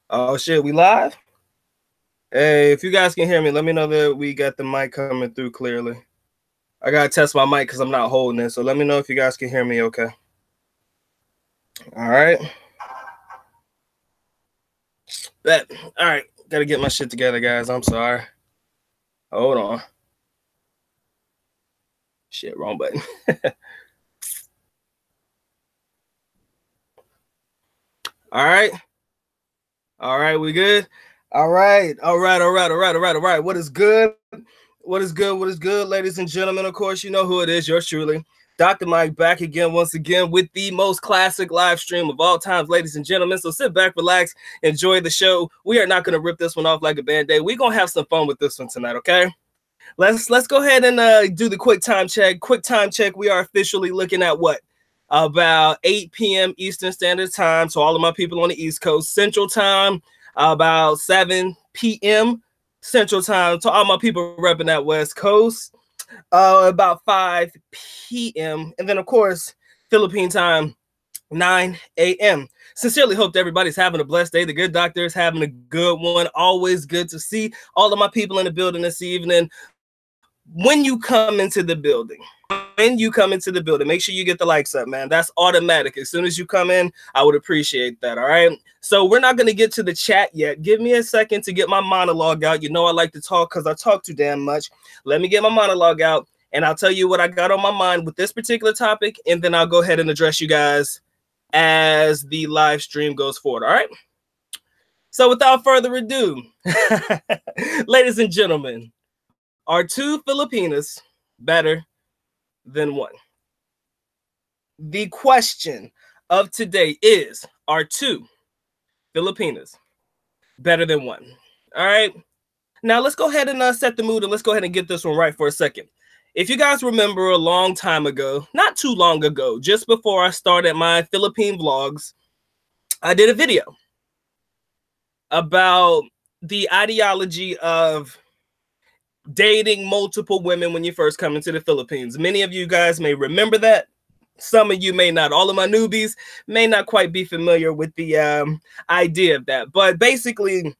Oh shit, we live? Hey, if you guys can hear me, let me know that we got the mic coming through clearly. I gotta test my mic because I'm not holding it, so let me know if you guys can hear me okay. All right. Bet. All right, gotta get my shit together, guys. I'm sorry. Hold on. Shit, wrong button. All right. All right, we good? All right. What is good? What is good, ladies and gentlemen? Of course, you know who it is. Yours truly, Dr. Mike, back again, once again, with the most classic live stream of all times, ladies and gentlemen. So sit back, relax, enjoy the show. We are not going to rip this one off like a Band-Aid. We're going to have some fun with this one tonight, okay? Let's go ahead and do the quick time check. Quick time check. We are officially looking at what? About 8 p.m. Eastern Standard Time. So all of my people on the East Coast, Central Time, about 7 p.m. Central Time. To all my people repping that West Coast, about 5 p.m. And then, of course, Philippine time, 9 a.m. Sincerely hope that everybody's having a blessed day. The good doctor is having a good one. Always good to see all of my people in the building this evening. When you come into the building, make sure you get the likes up, man. That's automatic. As soon as you come in, I would appreciate that. All right. So we're not going to get to the chat yet. Give me a second to get my monologue out. You know, I like to talk because I talk too damn much. Let me get my monologue out and I'll tell you what I got on my mind with this particular topic. And then I'll go ahead and address you guys as the live stream goes forward. All right. So without further ado, ladies and gentlemen, are two Filipinas better than one? The question of today is, are two Filipinas better than one? All right. Now let's go ahead and set the mood and let's go ahead and get this one right for a second. If you guys remember a long time ago, not too long ago, just before I started my Philippine vlogs, I did a video about the ideology of dating multiple women when you first come into the Philippines. Many of you guys may remember that. Some of you may not. All of my newbies may not quite be familiar with the idea of that. But basically,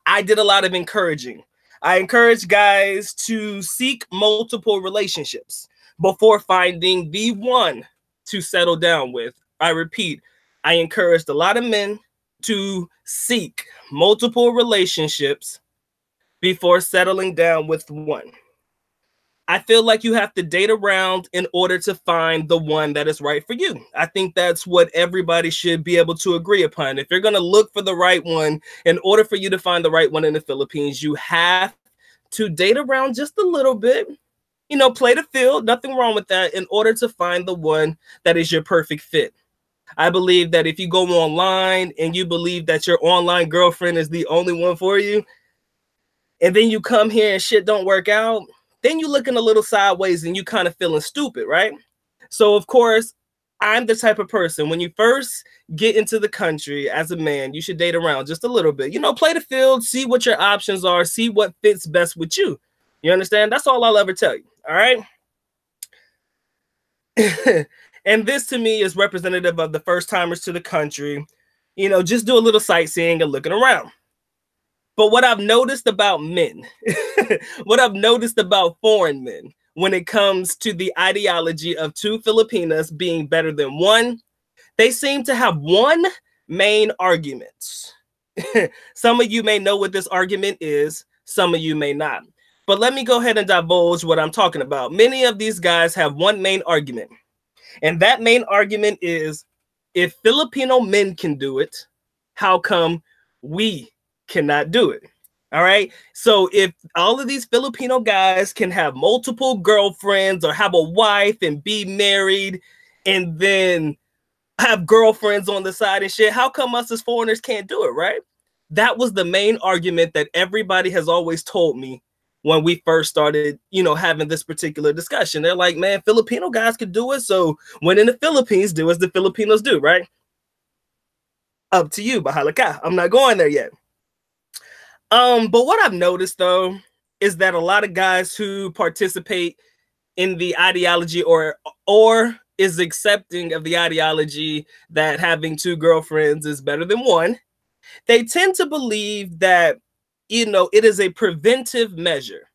I did a lot of encouraging. I encourage guys to seek multiple relationships before finding the one to settle down with. I repeat, I encouraged a lot of men to seek multiple relationships before settling down with one. I feel like you have to date around in order to find the one that is right for you. I think that's what everybody should be able to agree upon. If you're going to look for the right one, in order for you to find the right one in the Philippines, you have to date around just a little bit. You know, play the field, nothing wrong with that, in order to find the one that is your perfect fit. I believe that if you go online and you believe that your online girlfriend is the only one for you, and then you come here and shit don't work out, then you looking a little sideways and you kind of feeling stupid, right? So, of course, I'm the type of person, when you first get into the country as a man, you should date around just a little bit. You know, play the field, see what your options are, see what fits best with you. You understand? That's all I'll ever tell you, all right? And this, to me, is representative of the first-timers to the country. You know, just do a little sightseeing and looking around. But what I've noticed about men, what I've noticed about foreign men when it comes to the ideology of two Filipinas being better than one, they seem to have one main argument. Some of you may know what this argument is. Some of you may not. But let me go ahead and divulge what I'm talking about. Many of these guys have one main argument. And that main argument is, if Filipino men can do it, how come we cannot do it? All right. So if all of these Filipino guys can have multiple girlfriends or have a wife and be married and then have girlfriends on the side and shit, how come us as foreigners can't do it? Right. That was the main argument that everybody has always told me when we first started, you know, having this particular discussion. They're like, man, Filipino guys could do it. So when in the Philippines, do as the Filipinos do. Right. Up to you. Bahala ka. I'm not going there yet. But what I've noticed, though, is that a lot of guys who participate in the ideology or is accepting of the ideology that having two girlfriends is better than one, They tend to believe that, it is a preventive measure.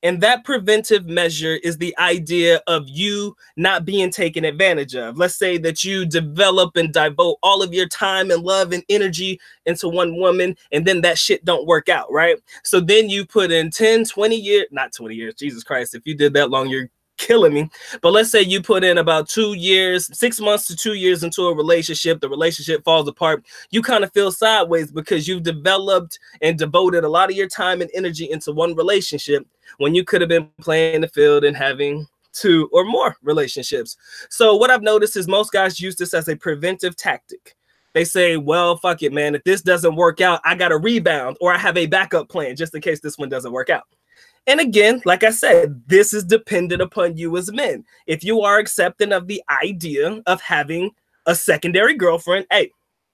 And that preventive measure is the idea of you not being taken advantage of. Let's say that you develop and devote all of your time and love and energy into one woman, and then that shit don't work out, right? So then you put in 10, 20 years, not 20 years, Jesus Christ, if you did that long, you're killing me. But let's say you put in about 2 years, 6 months to 2 years into a relationship, the relationship falls apart. You kind of feel sideways because you've developed and devoted a lot of your time and energy into one relationship when you could have been playing the field and having 2 or more relationships. So what I've noticed is most guys use this as a preventive tactic. They say, well, fuck it, man. If this doesn't work out, I got a rebound, or I have a backup plan just in case this one doesn't work out. And again, like I said, this is dependent upon you as men. If you are accepting of the idea of having a secondary girlfriend, hey,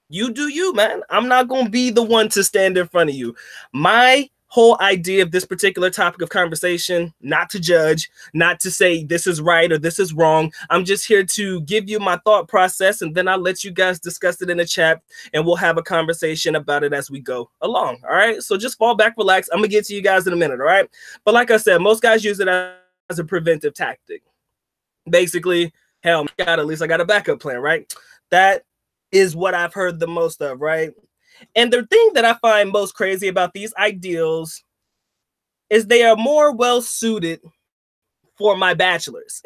you do you, man. I'm not going to be the one to stand in front of you. My whole idea of this particular topic of conversation, not to judge, not to say this is right or this is wrong. I'm just here to give you my thought process, and then I'll let you guys discuss it in the chat, and we'll have a conversation about it as we go along. All right. So just fall back, relax. I'm going to get to you guys in a minute. All right. But like I said, most guys use it as a preventive tactic. Basically, hell, at least I got a backup plan, right? That is what I've heard the most of, right? And the thing that I find most crazy about these ideals is they are more well suited for my bachelors.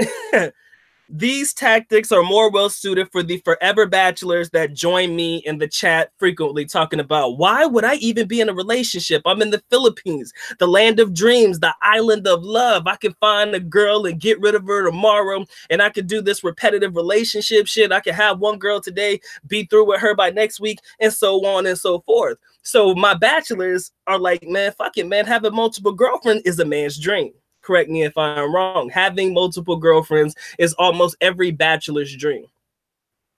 These tactics are more well suited for the forever bachelors that join me in the chat frequently, talking about, why would I even be in a relationship? I'm in the Philippines, the land of dreams, the island of love. I can find a girl and get rid of her tomorrow, and I could do this repetitive relationship shit. I could have one girl today, be through with her by next week, and so on and so forth. So my bachelors are like, man, fuck it, man. Having multiple girlfriends is a man's dream. Correct me if I'm wrong. Having multiple girlfriends is almost every bachelor's dream.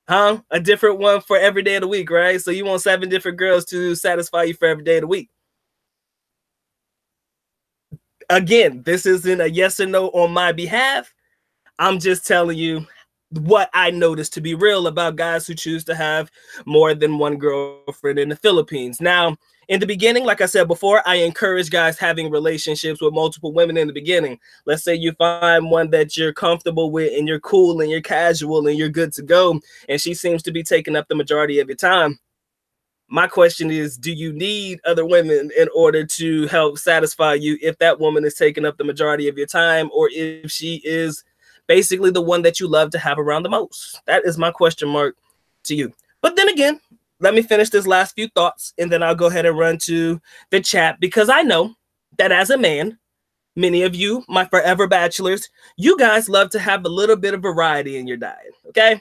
Huh? A different one for every day of the week, right? So you want 7 different girls to satisfy you for every day of the week. Again, this isn't a yes or no on my behalf. I'm just telling you what I noticed to be real about guys who choose to have more than one girlfriend in the Philippines. Now, in the beginning, like I said before, I encourage guys having relationships with multiple women in the beginning. Let's say you find one that you're comfortable with and you're cool and you're casual and you're good to go, and she seems to be taking up the majority of your time. My question is, do you need other women in order to help satisfy you if that woman is taking up the majority of your time, or if she is basically the one that you love to have around the most? That is my question mark to you. But then again, let me finish this last few thoughts, and then I'll go ahead and run to the chat, because I know that as a man, many of you, my forever bachelors, you guys love to have a little bit of variety in your diet, okay?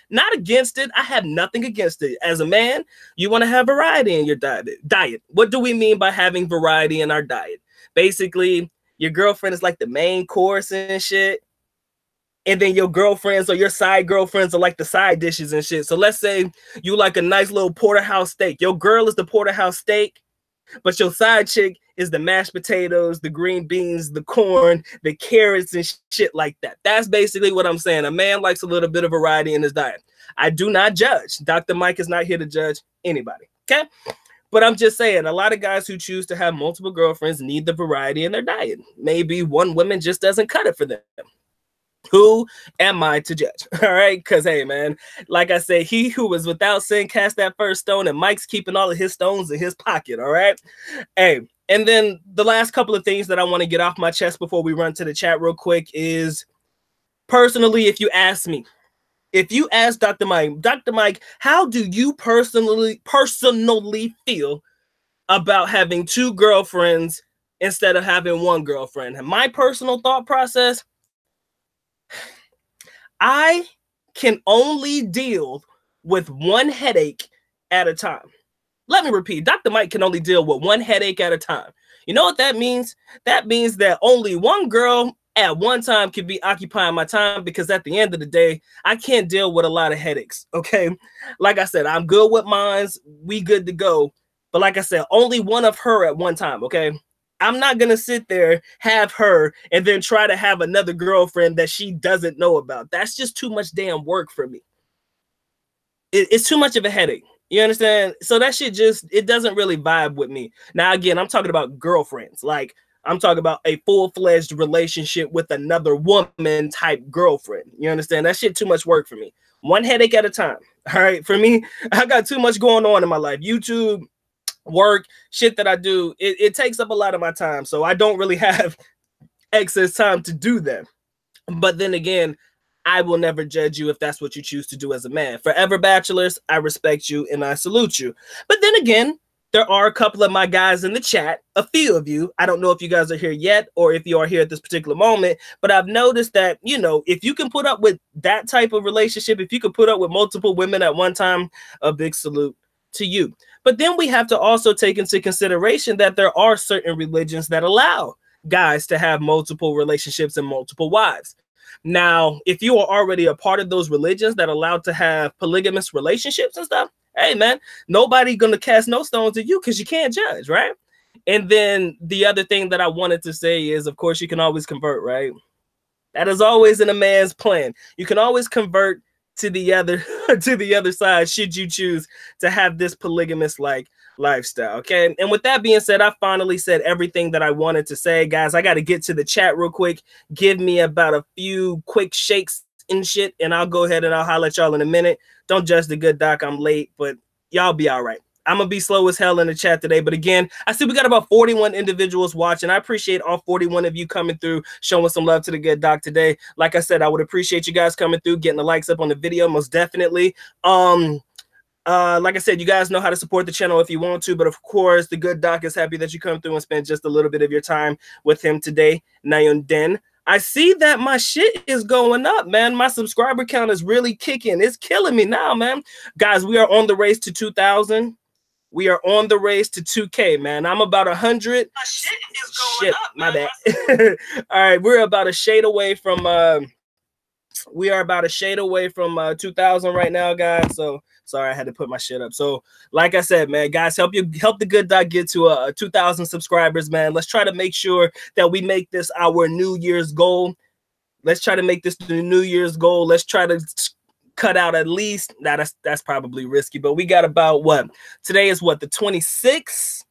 Not against it. I have nothing against it. As a man, you want to have variety in your diet. What do we mean by having variety in our diet? Basically, your girlfriend is like the main course and shit, and then your girlfriends or your side girlfriends are like the side dishes and shit. So let's say you like a nice little porterhouse steak. Your girl is the porterhouse steak, but your side chick is the mashed potatoes, the green beans, the corn, the carrots, and shit like that. That's basically what I'm saying. A man likes a little bit of variety in his diet. I do not judge. Dr. Mike is not here to judge anybody, okay? But I'm just saying, a lot of guys who choose to have multiple girlfriends need the variety in their diet. Maybe one woman just doesn't cut it for them. Who am I to judge? All right. Because, hey, man, like I say, he who was without sin cast that first stone, and Mike's keeping all of his stones in his pocket. All right. Hey, and then the last couple of things that I want to get off my chest before we run to the chat real quick is, personally, if you ask me, if you ask Dr. Mike, how do you personally feel about having 2 girlfriends instead of having 1 girlfriend? And my personal thought process, I can only deal with 1 headache at a time. Let me repeat, Dr. Mike can only deal with 1 headache at a time. You know what that means? That means that only 1 girl at one time can be occupying my time, because at the end of the day, I can't deal with a lot of headaches, okay? Like I said, I'm good with mines. We good to go. But like I said, only 1 of her at one time, okay? I'm not going to sit there, have her, and then try to have another girlfriend that she doesn't know about. That's just too much damn work for me. It's too much of a headache. You understand? So that shit just, it doesn't really vibe with me. Now, again, I'm talking about girlfriends. Like, I'm talking about a full-fledged relationship with another woman type girlfriend. You understand? That shit too much work for me. One headache at a time. All right. For me, I got too much going on in my life. YouTube, work, shit that I do. It takes up a lot of my time. So I don't really have excess time to do that. But then again, I will never judge you if that's what you choose to do as a man. Forever bachelors, I respect you and I salute you. But then again, there are a couple of my guys in the chat, a few of you. I don't know if you guys are here yet or if you are here at this particular moment, but I've noticed that, you know, if you can put up with that type of relationship, if you can put up with multiple women at one time, a big salute to you. But then we have to also take into consideration that there are certain religions that allow guys to have multiple relationships and multiple wives. Now, if you are already a part of those religions that allow to have polygamous relationships and stuff, hey, man, nobody going to cast no stones at you because you can't judge, right? And then the other thing that I wanted to say is, of course, you can always convert, right? That is always in a man's plan. You can always convert to the other side should you choose to have this polygamous like lifestyle. Okay, and with that being said, I finally said everything that I wanted to say. Guys, I got to get to the chat real quick. Give me about a few quick shakes and shit, and I'll go ahead and I'll holler at y'all in a minute. Don't judge the good doc, I'm late, but y'all be all right. I'm gonna be slow as hell in the chat today, but again, I see we got about 41 individuals watching. I appreciate all 41 of you coming through, showing some love to the good doc today. Like I said, I would appreciate you guys coming through, getting the likes up on the video, most definitely. Like I said, you guys know how to support the channel if you want to, but of course, the good doc is happy that you come through and spend just a little bit of your time with him today. Nayon Den. I see that my shit is going up, man. My subscriber count is really kicking. It's killing me now, man. Guys, we are on the race to 2,000. We are on the race to 2K, man. I'm about 100. My shit is going up, my bad. All right, we're about a shade away from 2,000 right now, guys. So sorry, I had to put my shit up. So like I said, man, guys, help the good doc get to 2,000 subscribers, man. Let's try to make sure that we make this our New Year's goal. Let's try to make this the New Year's goal. Let's try to cut out at least, now that's probably risky, but we got about what? Today is what, the 26th?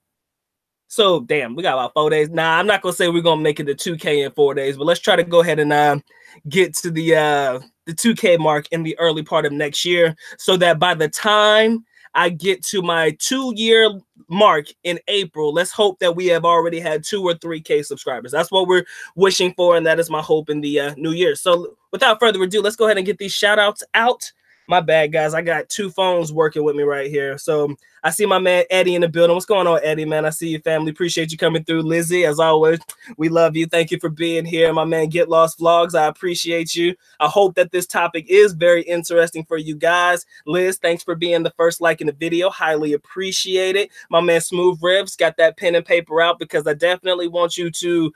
So damn, we got about 4 days. Nah, I'm not gonna say we're gonna make it to 2K in 4 days, but let's try to go ahead and get to the 2K mark in the early part of next year, so that by the time I get to my 2-year mark in April, let's hope that we have already had 2 or 3K subscribers. That's what we're wishing for, and that is my hope in the new year. So without further ado, let's go ahead and get these shout outs out. My bad, guys. I got 2 phones working with me right here. So I see my man Eddie in the building. What's going on, Eddie, man? I see you, family. Appreciate you coming through. Lizzie, as always, we love you. Thank you for being here. My man Get Lost Vlogs, I appreciate you. I hope that this topic is very interesting for you guys. Liz, thanks for being the first like in the video. Highly appreciate it. My man Smooth Ribs got that pen and paper out because I definitely want you to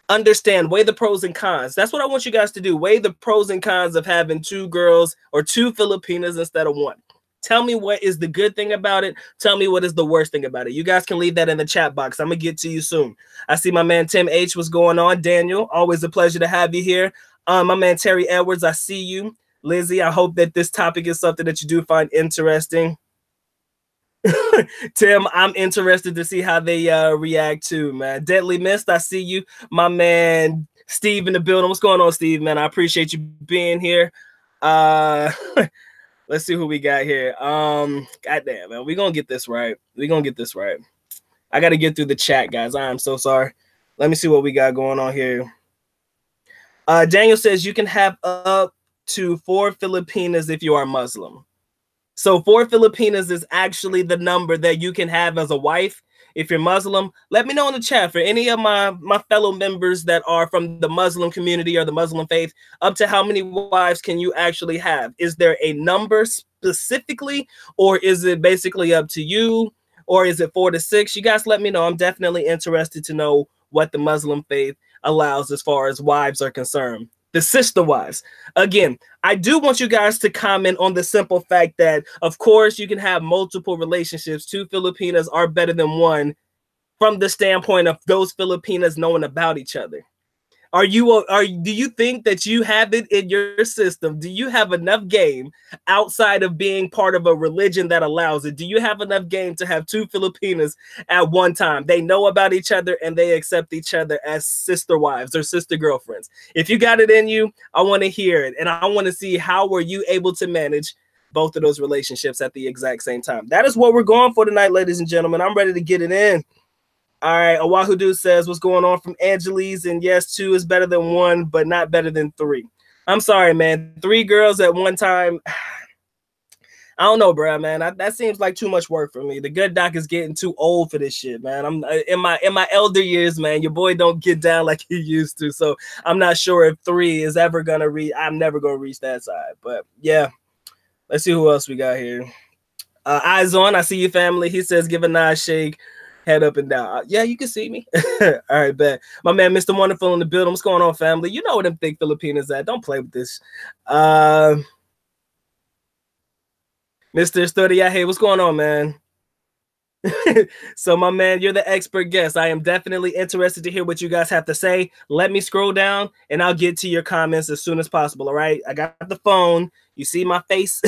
understand, weigh the pros and cons. That's what I want you guys to do. Weigh the pros and cons of having 2 girls or 2 Filipinas instead of 1. Tell me what is the good thing about it. Tell me what is the worst thing about it. You guys can leave that in the chat box. I'm going to get to you soon. I see my man Tim H. What's going on? Daniel, always a pleasure to have you here. My man Terry Edwards, I see you. Lizzie, I hope that this topic is something that you do find interesting. Tim, I'm interested to see how they react to, man. Deadly Mist, I see you. My man Steve in the building. What's going on, Steve, man? I appreciate you being here. Let's see who we got here. Goddamn, man. We're gonna get this right. We're gonna get this right. I gotta get through the chat, guys. I am so sorry. Let me see what we got going on here. Daniel says you can have up to 4 Filipinas if you are Muslim. So 4 Filipinas is actually the number that you can have as a wife if you're Muslim. Let me know in the chat for any of my fellow members that are from the Muslim community or the Muslim faith, up to how many wives can you actually have? Is there a number specifically, or is it basically up to you, or is it 4 to 6? You guys let me know. I'm definitely interested to know what the Muslim faith allows as far as wives are concerned. The sister wives. Again, I do want you guys to comment on the simple fact that, of course, you can have multiple relationships. 2 Filipinas are better than 1 from the standpoint of those Filipinas knowing about each other. Do you think that you have it in your system? Do you have enough game outside of being part of a religion that allows it? Do you have enough game to have two Filipinas at one time? They know about each other and they accept each other as sister wives or sister girlfriends. If you got it in you, I want to hear it. And I want to see how were you able to manage both of those relationships at the exact same time. That is what we're going for tonight, ladies and gentlemen. I'm ready to get it in. All right, Oahu Dude says, what's going on from Angeles? And yes, 2 is better than 1, but not better than 3. I'm sorry, man. 3 girls at one time. I don't know, bro, man. That seems like too much work for me. The good doc is getting too old for this shit, man. I'm in my elder years, man. Your boy don't get down like he used to. So I'm not sure if 3 is ever gonna reach. I'm never gonna reach that side. But yeah, let's see who else we got here. Eyes on. I see you, family. He says, give a nice shake. Head up and down. Yeah, you can see me. All right, bet. My man, Mr. Wonderful in the building. What's going on, family? You know what them thick Filipinas at. Don't play with this. Mr. Studia, hey, what's going on, man? So, my man, you're the expert guest. I am definitely interested to hear what you guys have to say. Let me scroll down, and I'll get to your comments as soon as possible, all right? I got the phone. You see my face?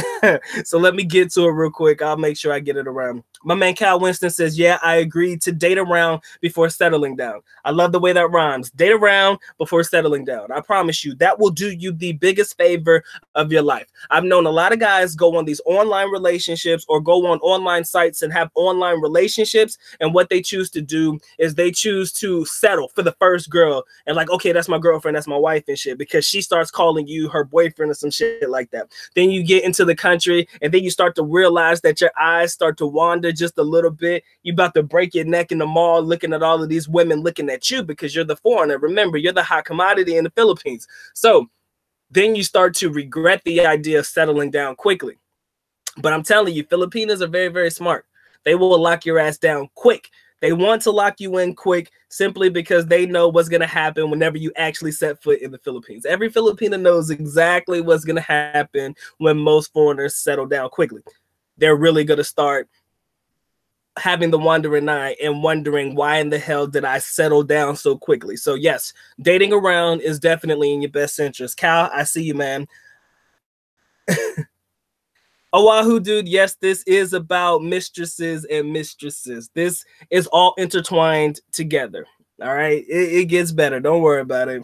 So let me get to it real quick. I'll make sure I get it around. My man Cal Winston says, yeah, I agree to date around before settling down. I love the way that rhymes. Date around before settling down. I promise you, that will do you the biggest favor of your life. I've known a lot of guys go on these online relationships or go on online sites and have online relationships. And what they choose to do is they choose to settle for the first girl. And like, okay, that's my girlfriend, that's my wife and shit, because she starts calling you her boyfriend or some shit like that. Then you get into the country and then you start to realize that your eyes start to wander just a little bit. You about to break your neck in the mall looking at all of these women looking at you because you're the foreigner. Remember, you're the hot commodity in the Philippines. So then you start to regret the idea of settling down quickly. But I'm telling you, Filipinos are very, very smart. They will lock your ass down quick. They want to lock you in quick simply because they know what's going to happen whenever you actually set foot in the Philippines. Every Filipino knows exactly what's going to happen when most foreigners settle down quickly. They're really going to start having the wandering eye and wondering, why in the hell did I settle down so quickly? So yes, dating around is definitely in your best interest. Cal, I see you, man. Oahu Dude, yes, this is about mistresses and mistresses. This is all intertwined together. All right, it gets better. Don't worry about it.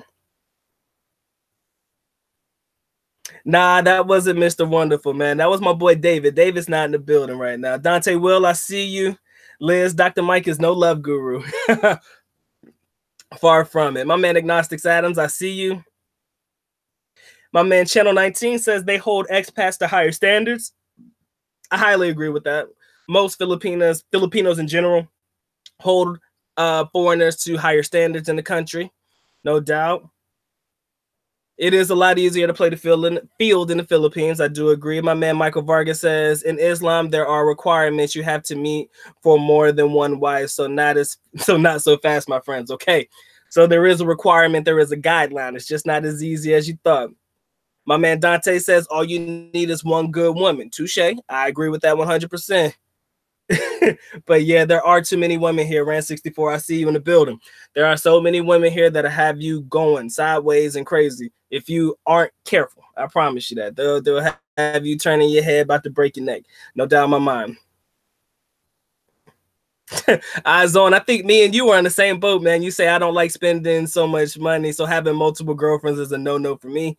Nah, that wasn't Mr. Wonderful, man. That was my boy David. David's not in the building right now. Dante Will, I see you. Liz, Dr. Mike is no love guru. Far from it. My man Agnostics Adams, I see you. My man Channel 19 says they hold expats to higher standards. I highly agree with that. Most Filipinos in general, hold foreigners to higher standards in the country. No doubt. It is a lot easier to play the field in the Philippines. I do agree. My man Michael Vargas says, in Islam, there are requirements you have to meet for more than one wife. So not so fast, my friends. Okay. So there is a requirement. There is a guideline. It's just not as easy as you thought. My man Dante says, all you need is one good woman. Touche. I agree with that 100%. But yeah, there are too many women here. Ran64, I see you in the building. There are so many women here that have you going sideways and crazy if you aren't careful. I promise you that. They'll have you turning your head, about to break your neck. No doubt in my mind. Eyes on. I think me and you are in the same boat, man. You say I don't like spending so much money, so having multiple girlfriends is a no-no for me.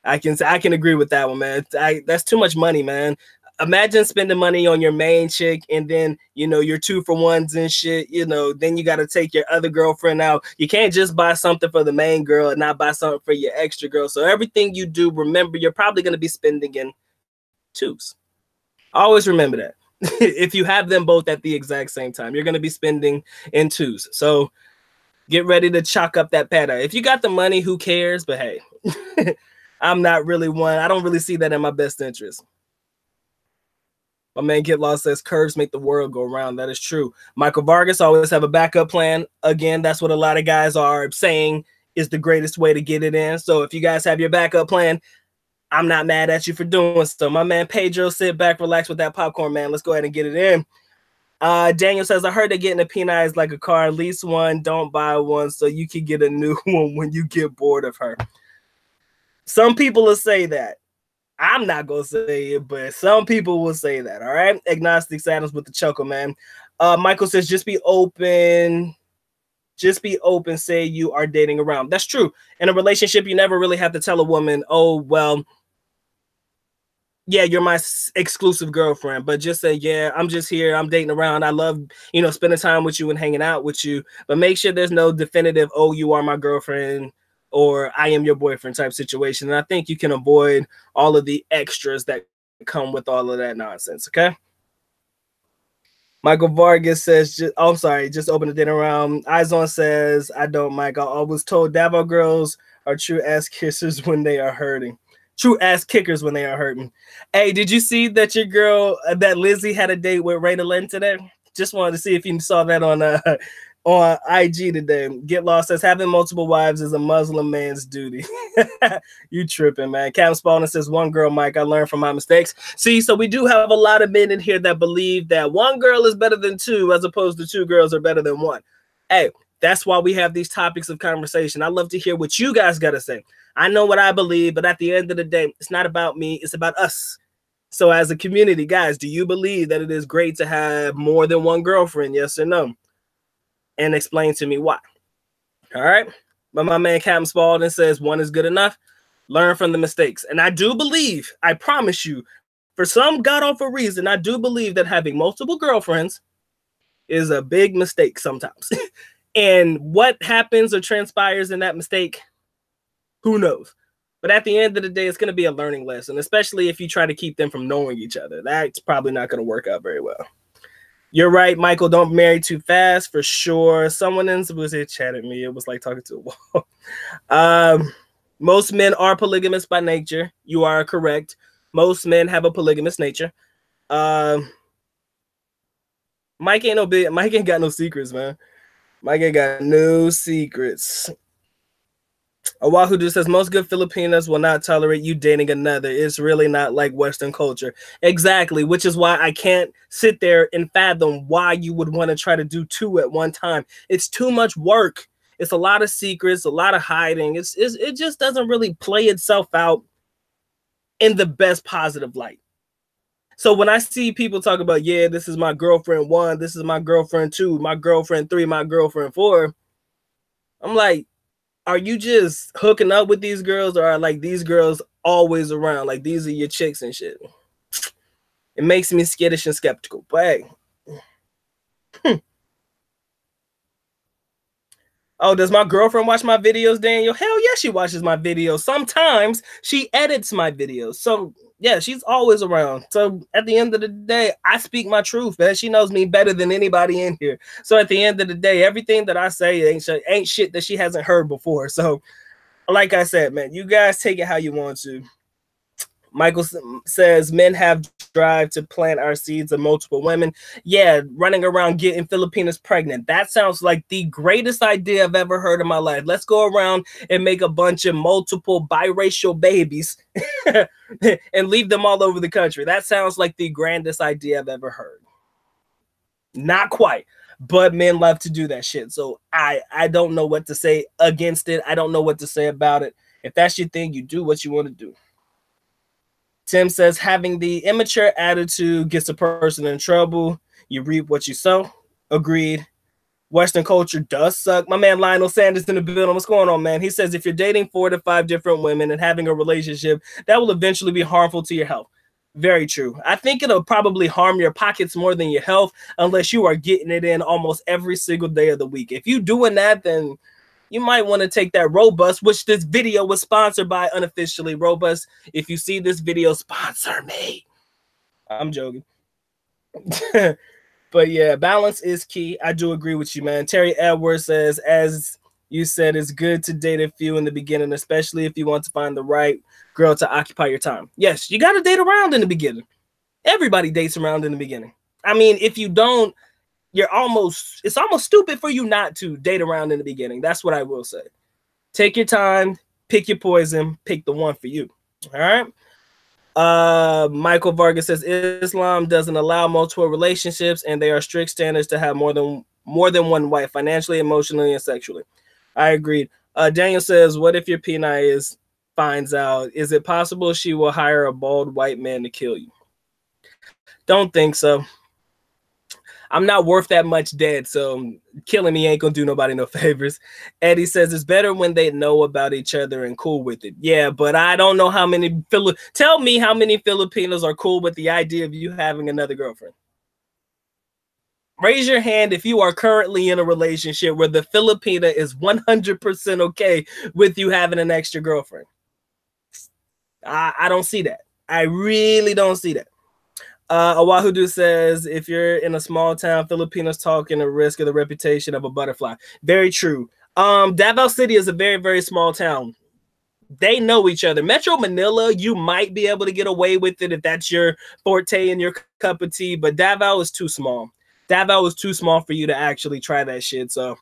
I can agree with that one, man. That's too much money, man. Imagine spending money on your main chick and then, you know, your 2-for-1s and shit, you know, then you got to take your other girlfriend out. You can't just buy something for the main girl and not buy something for your extra girl. So everything you do, remember, you're probably going to be spending in twos. Always remember that. If you have them both at the exact same time, you're going to be spending in twos. So get ready to chalk up that pata. If you got the money, who cares? But hey, I'm not really one. I don't really see that in my best interest. My man Get Lost says curves make the world go round. That is true. Michael Vargas, always have a backup plan. Again, that's what a lot of guys are saying is the greatest way to get it in. So if you guys have your backup plan, I'm not mad at you for doing so. My man Pedro, sit back, relax with that popcorn, man. Let's go ahead and get it in. Daniel says, I heard that getting a penile is like a car. Lease one, don't buy one, so you can get a new one when you get bored of her. Some people will say that. I'm not going to say it, but some people will say that, all right? Agnostic Adams with the chuckle, man. Michael says, just be open. Just be open, say you are dating around. That's true. In a relationship, you never really have to tell a woman, oh, well, yeah, you're my exclusive girlfriend, but just say, yeah, I'm just here. I'm dating around. I love, spending time with you and hanging out with you, but make sure there's no definitive, oh, you are my girlfriend or I am your boyfriend type situation. And I think you can avoid all of the extras that come with all of that nonsense. Okay. Michael Vargas says, just open the dinner round. Eyes on says, I don't, Mike. I was told Davao girls are true ass kissers when they are hurting. True ass kickers when they are hurting. Hey, did you see that your girl, that Lizzie had a date with Rayna Lynn today? Just wanted to see if you saw that on IG today. Get Lost says, having multiple wives is a Muslim man's duty. You tripping, man. Cam Spalding says, one girl, Mike, I learned from my mistakes. See, so we do have a lot of men in here that believe that one girl is better than two as opposed to two girls are better than one. Hey, that's why we have these topics of conversation. I love to hear what you guys got to say. I know what I believe, but at the end of the day, it's not about me. It's about us. So as a community, guys, do you believe that it is great to have more than one girlfriend? Yes or no? And explain to me why. All right. But my man Captain Spalding says one is good enough. Learn from the mistakes. And I do believe, I promise you, for some god-awful reason, I do believe that having multiple girlfriends is a big mistake sometimes. And what happens or transpires in that mistake, who knows? But at the end of the day, it's going to be a learning lesson, especially if you try to keep them from knowing each other. That's probably not going to work out very well. You're right, Michael. Don't marry too fast, for sure. Someone in was here chatting me. It was like talking to a wall. Most men are polygamous by nature. You are correct. Most men have a polygamous nature. Mike ain't got no secrets, man. Mike ain't got no secrets. Oahu just says, most good Filipinas will not tolerate you dating another. It's really not like Western culture. Exactly, which is why I can't sit there and fathom why you would want to try to do two at one time. It's too much work. It's a lot of secrets, a lot of hiding. It just doesn't really play itself out in the best positive light. So when I see people talk about, yeah, this is my girlfriend 1, this is my girlfriend 2, my girlfriend 3, my girlfriend 4, I'm like, are you just hooking up with these girls, or are like these girls always around? Like these are your chicks and shit. It makes me skittish and skeptical. But hey. Oh, does my girlfriend watch my videos, Daniel? Hell yeah, she watches my videos. Sometimes she edits my videos. So yeah, she's always around. So at the end of the day, I speak my truth, man. She knows me better than anybody in here. So at the end of the day, everything that I say ain't shit that she hasn't heard before. So like I said, man, you guys take it how you want to. Michael says men have drive to plant our seeds of multiple women. Yeah, running around getting Filipinas pregnant. That sounds like the greatest idea I've ever heard in my life. Let's go around and make a bunch of multiple biracial babies and leave them all over the country. That sounds like the grandest idea I've ever heard. Not quite, but men love to do that shit. So I don't know what to say against it. I don't know what to say about it. If that's your thing, you do what you want to do. Tim says, having the immature attitude gets a person in trouble. You reap what you sow. Agreed. Western culture does suck. My man Lionel Sanders in the building. What's going on, man? He says, if you're dating 4 to 5 different women and having a relationship, that will eventually be harmful to your health. Very true. I think it'll probably harm your pockets more than your health unless you are getting it in almost every single day of the week. If you're doing that, then you might want to take that Robust, which this video was sponsored by unofficially. Robust, if you see this video, sponsor me. I'm joking. But yeah, balance is key. I do agree with you, man. Terry Edwards says, as you said, it's good to date a few in the beginning, especially if you want to find the right girl to occupy your time. Yes, you got to date around in the beginning. Everybody dates around in the beginning. I mean, if you don't, it's almost stupid for you not to date around in the beginning. That's what I will say. Take your time, pick your poison, pick the one for you. All right. Michael Vargas says Islam doesn't allow multiple relationships, and they are strict standards to have more than one wife, financially, emotionally, and sexually. I agreed. Daniel says, what if your P9 finds out? Is it possible she will hire a bald white man to kill you? Don't think so. I'm not worth that much dead, so killing me ain't gonna do nobody no favors. Eddie says it's better when they know about each other and cool with it. Yeah, but I don't know how many tell me how many Filipinos are cool with the idea of you having another girlfriend. Raise your hand if you are currently in a relationship where the Filipina is 100% okay with you having an extra girlfriend. I don't see that. I really don't see that. Awahudu says, if you're in a small town, Filipinos talk in a risk of the reputation of a butterfly. Very true. Davao City is a very, very small town. They know each other. Metro Manila, you might be able to get away with it if that's your forte and your cup of tea, but Davao is too small. Davao is too small for you to actually try that shit. So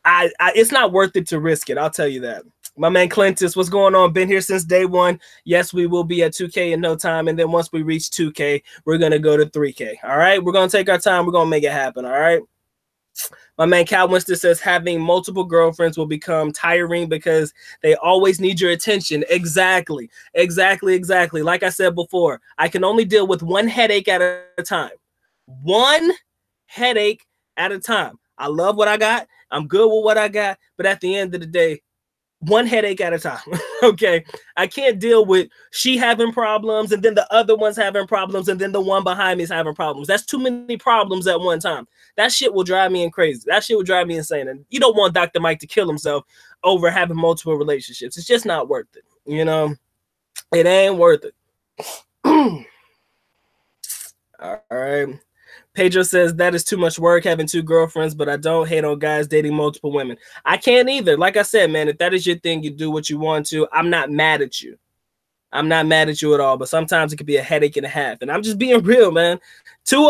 it's not worth it to risk it. I'll tell you that. My man Clintus, what's going on? Been here since day one. Yes, we will be at 2K in no time. And then once we reach 2K, we're going to go to 3K. All right. We're going to take our time. We're going to make it happen. All right. My man Cal Winston says having multiple girlfriends will become tiring because they always need your attention. Exactly. Like I said before, I can only deal with one headache at a time. One headache at a time. I love what I got. I'm good with what I got. But at the end of the day, one headache at a time. Okay. I can't deal with she having problems and then the other one's having problems and then the one behind me is having problems. That's too many problems at one time. That shit will drive me crazy. That shit will drive me insane. And you don't want Dr. Mike to kill himself over having multiple relationships. It's just not worth it. You know, it ain't worth it. All right. Pedro says that is too much work having two girlfriends, but I don't hate on guys dating multiple women. I can't either. Like I said, man, if that is your thing, you do what you want to. I'm not mad at you. I'm not mad at you at all, but sometimes it could be a headache and a half. And I'm just being real, man. Two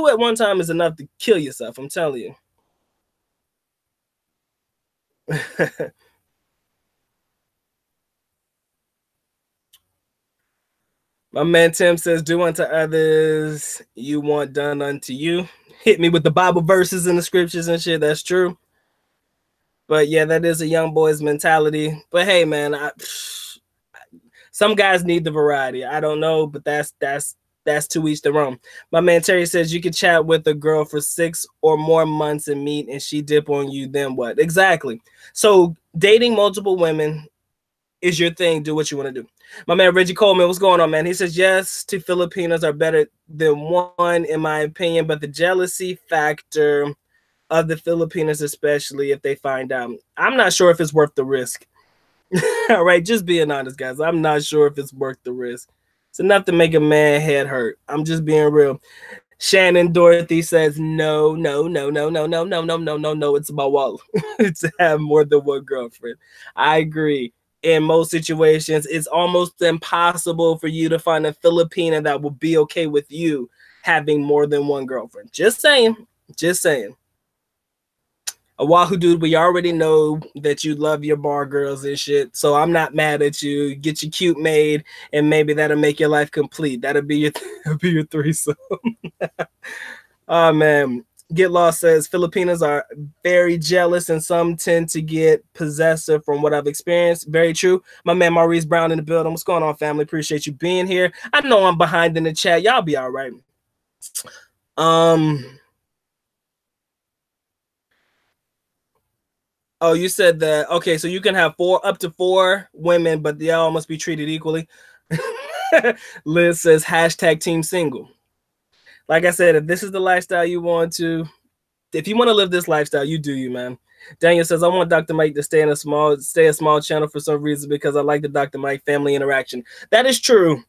at one time is enough to kill yourself. I'm telling you. My man Tim says, do unto others you want done unto you. Hit me with the Bible verses and the scriptures and shit. That's true. But yeah, that is a young boy's mentality. But hey, man, some guys need the variety. I don't know, but that's to each their own. My man Terry says you can chat with a girl for 6 or more months and meet and she dip on you, then what? Exactly. So dating multiple women is your thing. Do what you want to do. My man Reggie Coleman, what's going on, man? He says yes, two Filipinos are better than one, in my opinion, but the jealousy factor of the Filipinos, especially if they find out, I'm not sure if it's worth the risk. All right, just being honest, guys. I'm not sure if it's worth the risk. It's enough to make a man head hurt. I'm just being real. Shannon Dorothy says no. It's about Wall to have more than one girlfriend. I agree. In most situations, it's almost impossible for you to find a Filipina that will be okay with you having more than one girlfriend. Just saying. Oahu dude, we already know that you love your bar girls and shit, so I'm not mad at you. Get your cute maid, and maybe that'll make your life complete. That'll be your threesome. Oh man. Get Lost says Filipinos are very jealous and some tend to get possessive from what I've experienced. Very true. My man Maurice Brown in the building. What's going on, family? Appreciate you being here. I know I'm behind in the chat. Y'all be all right. Oh, you said that. Okay, so you can have up to 4 women, but they all must be treated equally. Liz says hashtag team single. Like I said, if this is the lifestyle you want to, if you want to live this lifestyle, you do you, man. Daniel says, I want Dr. Mike to stay a small channel for some reason because I like the Dr. Mike family interaction. That is true.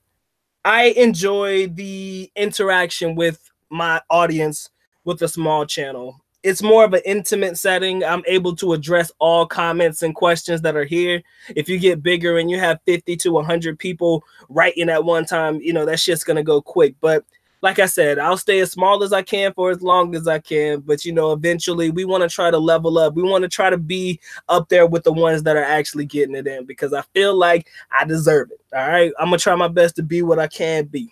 I enjoy the interaction with my audience with a small channel. It's more of an intimate setting. I'm able to address all comments and questions that are here. If you get bigger and you have 50 to 100 people writing at one time, you know, that shit's going to go quick. But like I said, I'll stay as small as I can for as long as I can. But, you know, eventually we want to try to level up. We want to try to be up there with the ones that are actually getting it in, because I feel like I deserve it. All right. I'm going to try my best to be what I can be.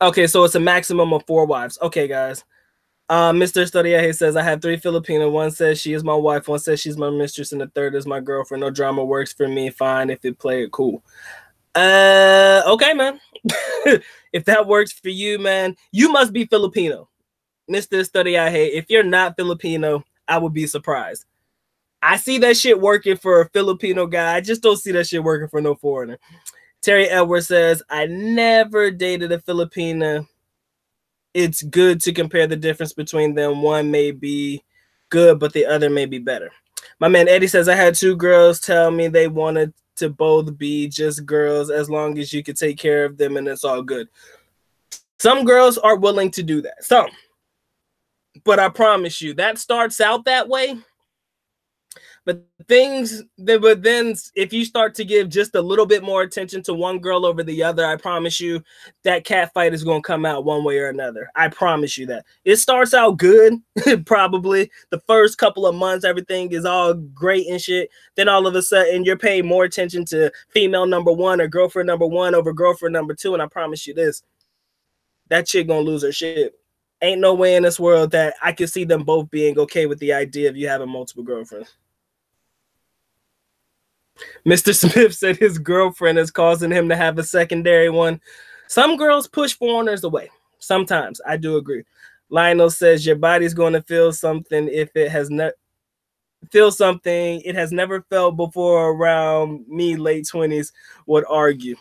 Okay. So it's a maximum of 4 wives. Okay, guys. Mr. Studiaje says, I have 3 Filipino. One says she is my wife. One says she's my mistress. And the third is my girlfriend. No drama works for me. Fine. If it play it cool. Okay, man. If that works for you, man, you must be Filipino. Mr. Studiaje, if you're not Filipino, I would be surprised. I see that shit working for a Filipino guy. I just don't see that shit working for no foreigner. Terry Edwards says, I never dated a Filipina. It's good to compare the difference between them. One may be good, but the other may be better. My man Eddie says, I had 2 girls tell me they wanted to both be just girls as long as you could take care of them and it's all good. Some girls are willing to do that. Some. But I promise you, that starts out that way. But then if you start to give just a little bit more attention to one girl over the other, I promise you that cat fight is going to come out one way or another. I promise you that. It starts out good, probably. The first couple of months, everything is all great and shit. Then all of a sudden, you're paying more attention to female number 1 or girlfriend number 1 over girlfriend number 2. And I promise you this, that chick going to lose her shit. Ain't no way in this world that I can see them both being okay with the idea of you having multiple girlfriends. Mr. Smith said his girlfriend is causing him to have a secondary one. Some girls push foreigners away. Sometimes. I do agree. Lionel says your body's going to feel something if it has not feel something it has never felt before around me. Late 20s would argue.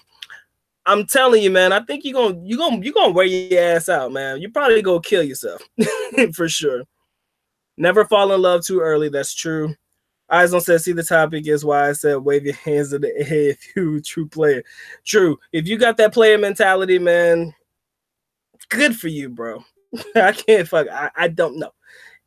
I'm telling you, man, I think you're gonna wear your ass out, man. You probably go kill yourself. For sure. Never fall in love too early. That's true. Izon says, see, the topic is why I said wave your hands in the air if you're a true player. True. If you got that player mentality, man, good for you, bro. I can't fuck. I don't know.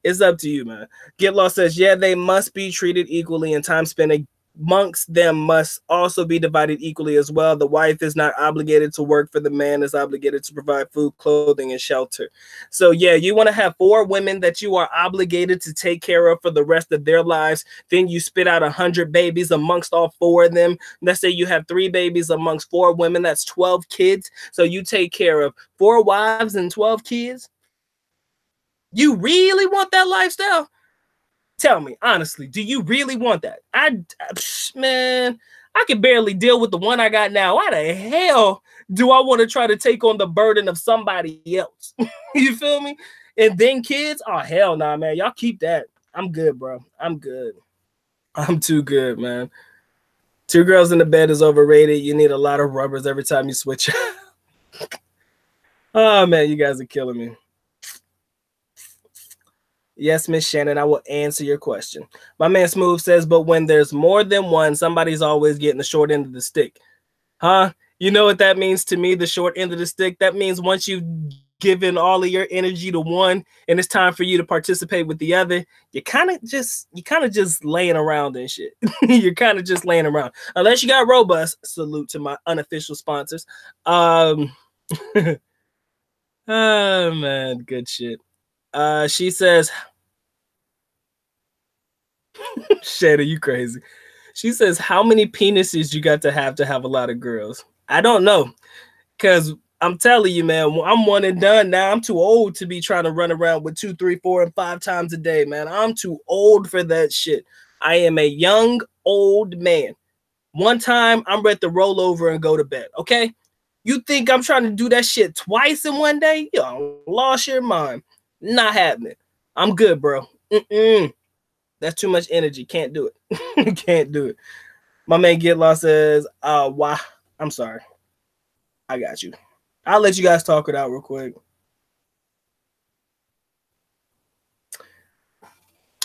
It's up to you, man. Get Lost says, yeah, they must be treated equally, and time spent amongst them must also be divided equally as well. The wife is not obligated to work, for the man is obligated to provide food, clothing, and shelter. So yeah, you want to have 4 women that you are obligated to take care of for the rest of their lives. Then you spit out 100 babies amongst all 4 of them. Let's say you have 3 babies amongst 4 women. That's 12 kids. So you take care of 4 wives and 12 kids. You really want that lifestyle? Tell me, honestly, do you really want that? Man, I can barely deal with the one I got now. Why the hell do I want to try to take on the burden of somebody else? You feel me? And then kids? Oh, hell nah, man. Y'all keep that. I'm good, bro. I'm good. I'm too good, man. 2 girls in the bed is overrated. You need a lot of rubbers every time you switch. Oh, man, you guys are killing me. Yes, Miss Shannon, I will answer your question. My man Smooth says, but when there's more than one, somebody's always getting the short end of the stick. Huh? You know what that means to me, the short end of the stick? That means once you've given all of your energy to one and it's time for you to participate with the other, you're kind of just laying around and shit. You're kind of just laying around. Unless you got Robust. Salute to my unofficial sponsors. Oh, man, good shit. She says, Shannon, you crazy. She says, how many penises you got to have a lot of girls? I don't know. Because I'm telling you, man, I'm one and done now. I'm too old to be trying to run around with 2, 3, 4, and 5 times a day, man. I'm too old for that shit. I am a young, old man. One time, I'm ready to roll over and go to bed, okay? You think I'm trying to do that shit twice in one day? You lost your mind. Not happening. I'm good, bro. That's too much energy. Can't do it. Can't do it. My man Get Lost says, why? I'm sorry. I got you. I'll let you guys talk it out real quick.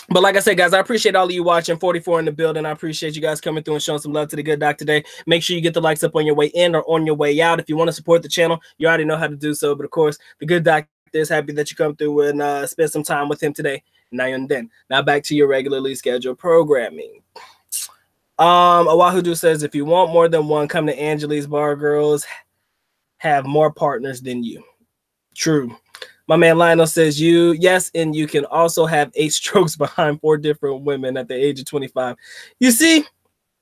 But like I said, guys, I appreciate all of you watching. 44 in the building. I appreciate you guys coming through and showing some love to the good doc today. Make sure you get the likes up on your way in or on your way out. If you want to support the channel, you already know how to do so. But of course, the good doc is happy that you come through and spend some time with him today. Now and then. Now back to your regularly scheduled programming. Oahu says, if you want more than one, come to Angeli's Bar Girls. have more partners than you. True. My man Lionel says yes, and you can also have 8 strokes behind 4 different women at the age of 25. You see,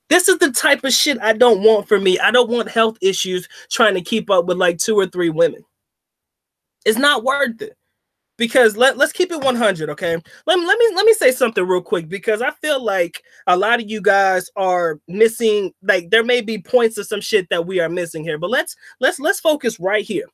this is the type of shit I don't want for me. I don't want health issues trying to keep up with like 2 or 3 women. It's not worth it. Because let's keep it 100, okay? Let me say something real quick, because I feel like a lot of you guys are missing, like there may be points of some shit that we are missing here, but let's focus right here.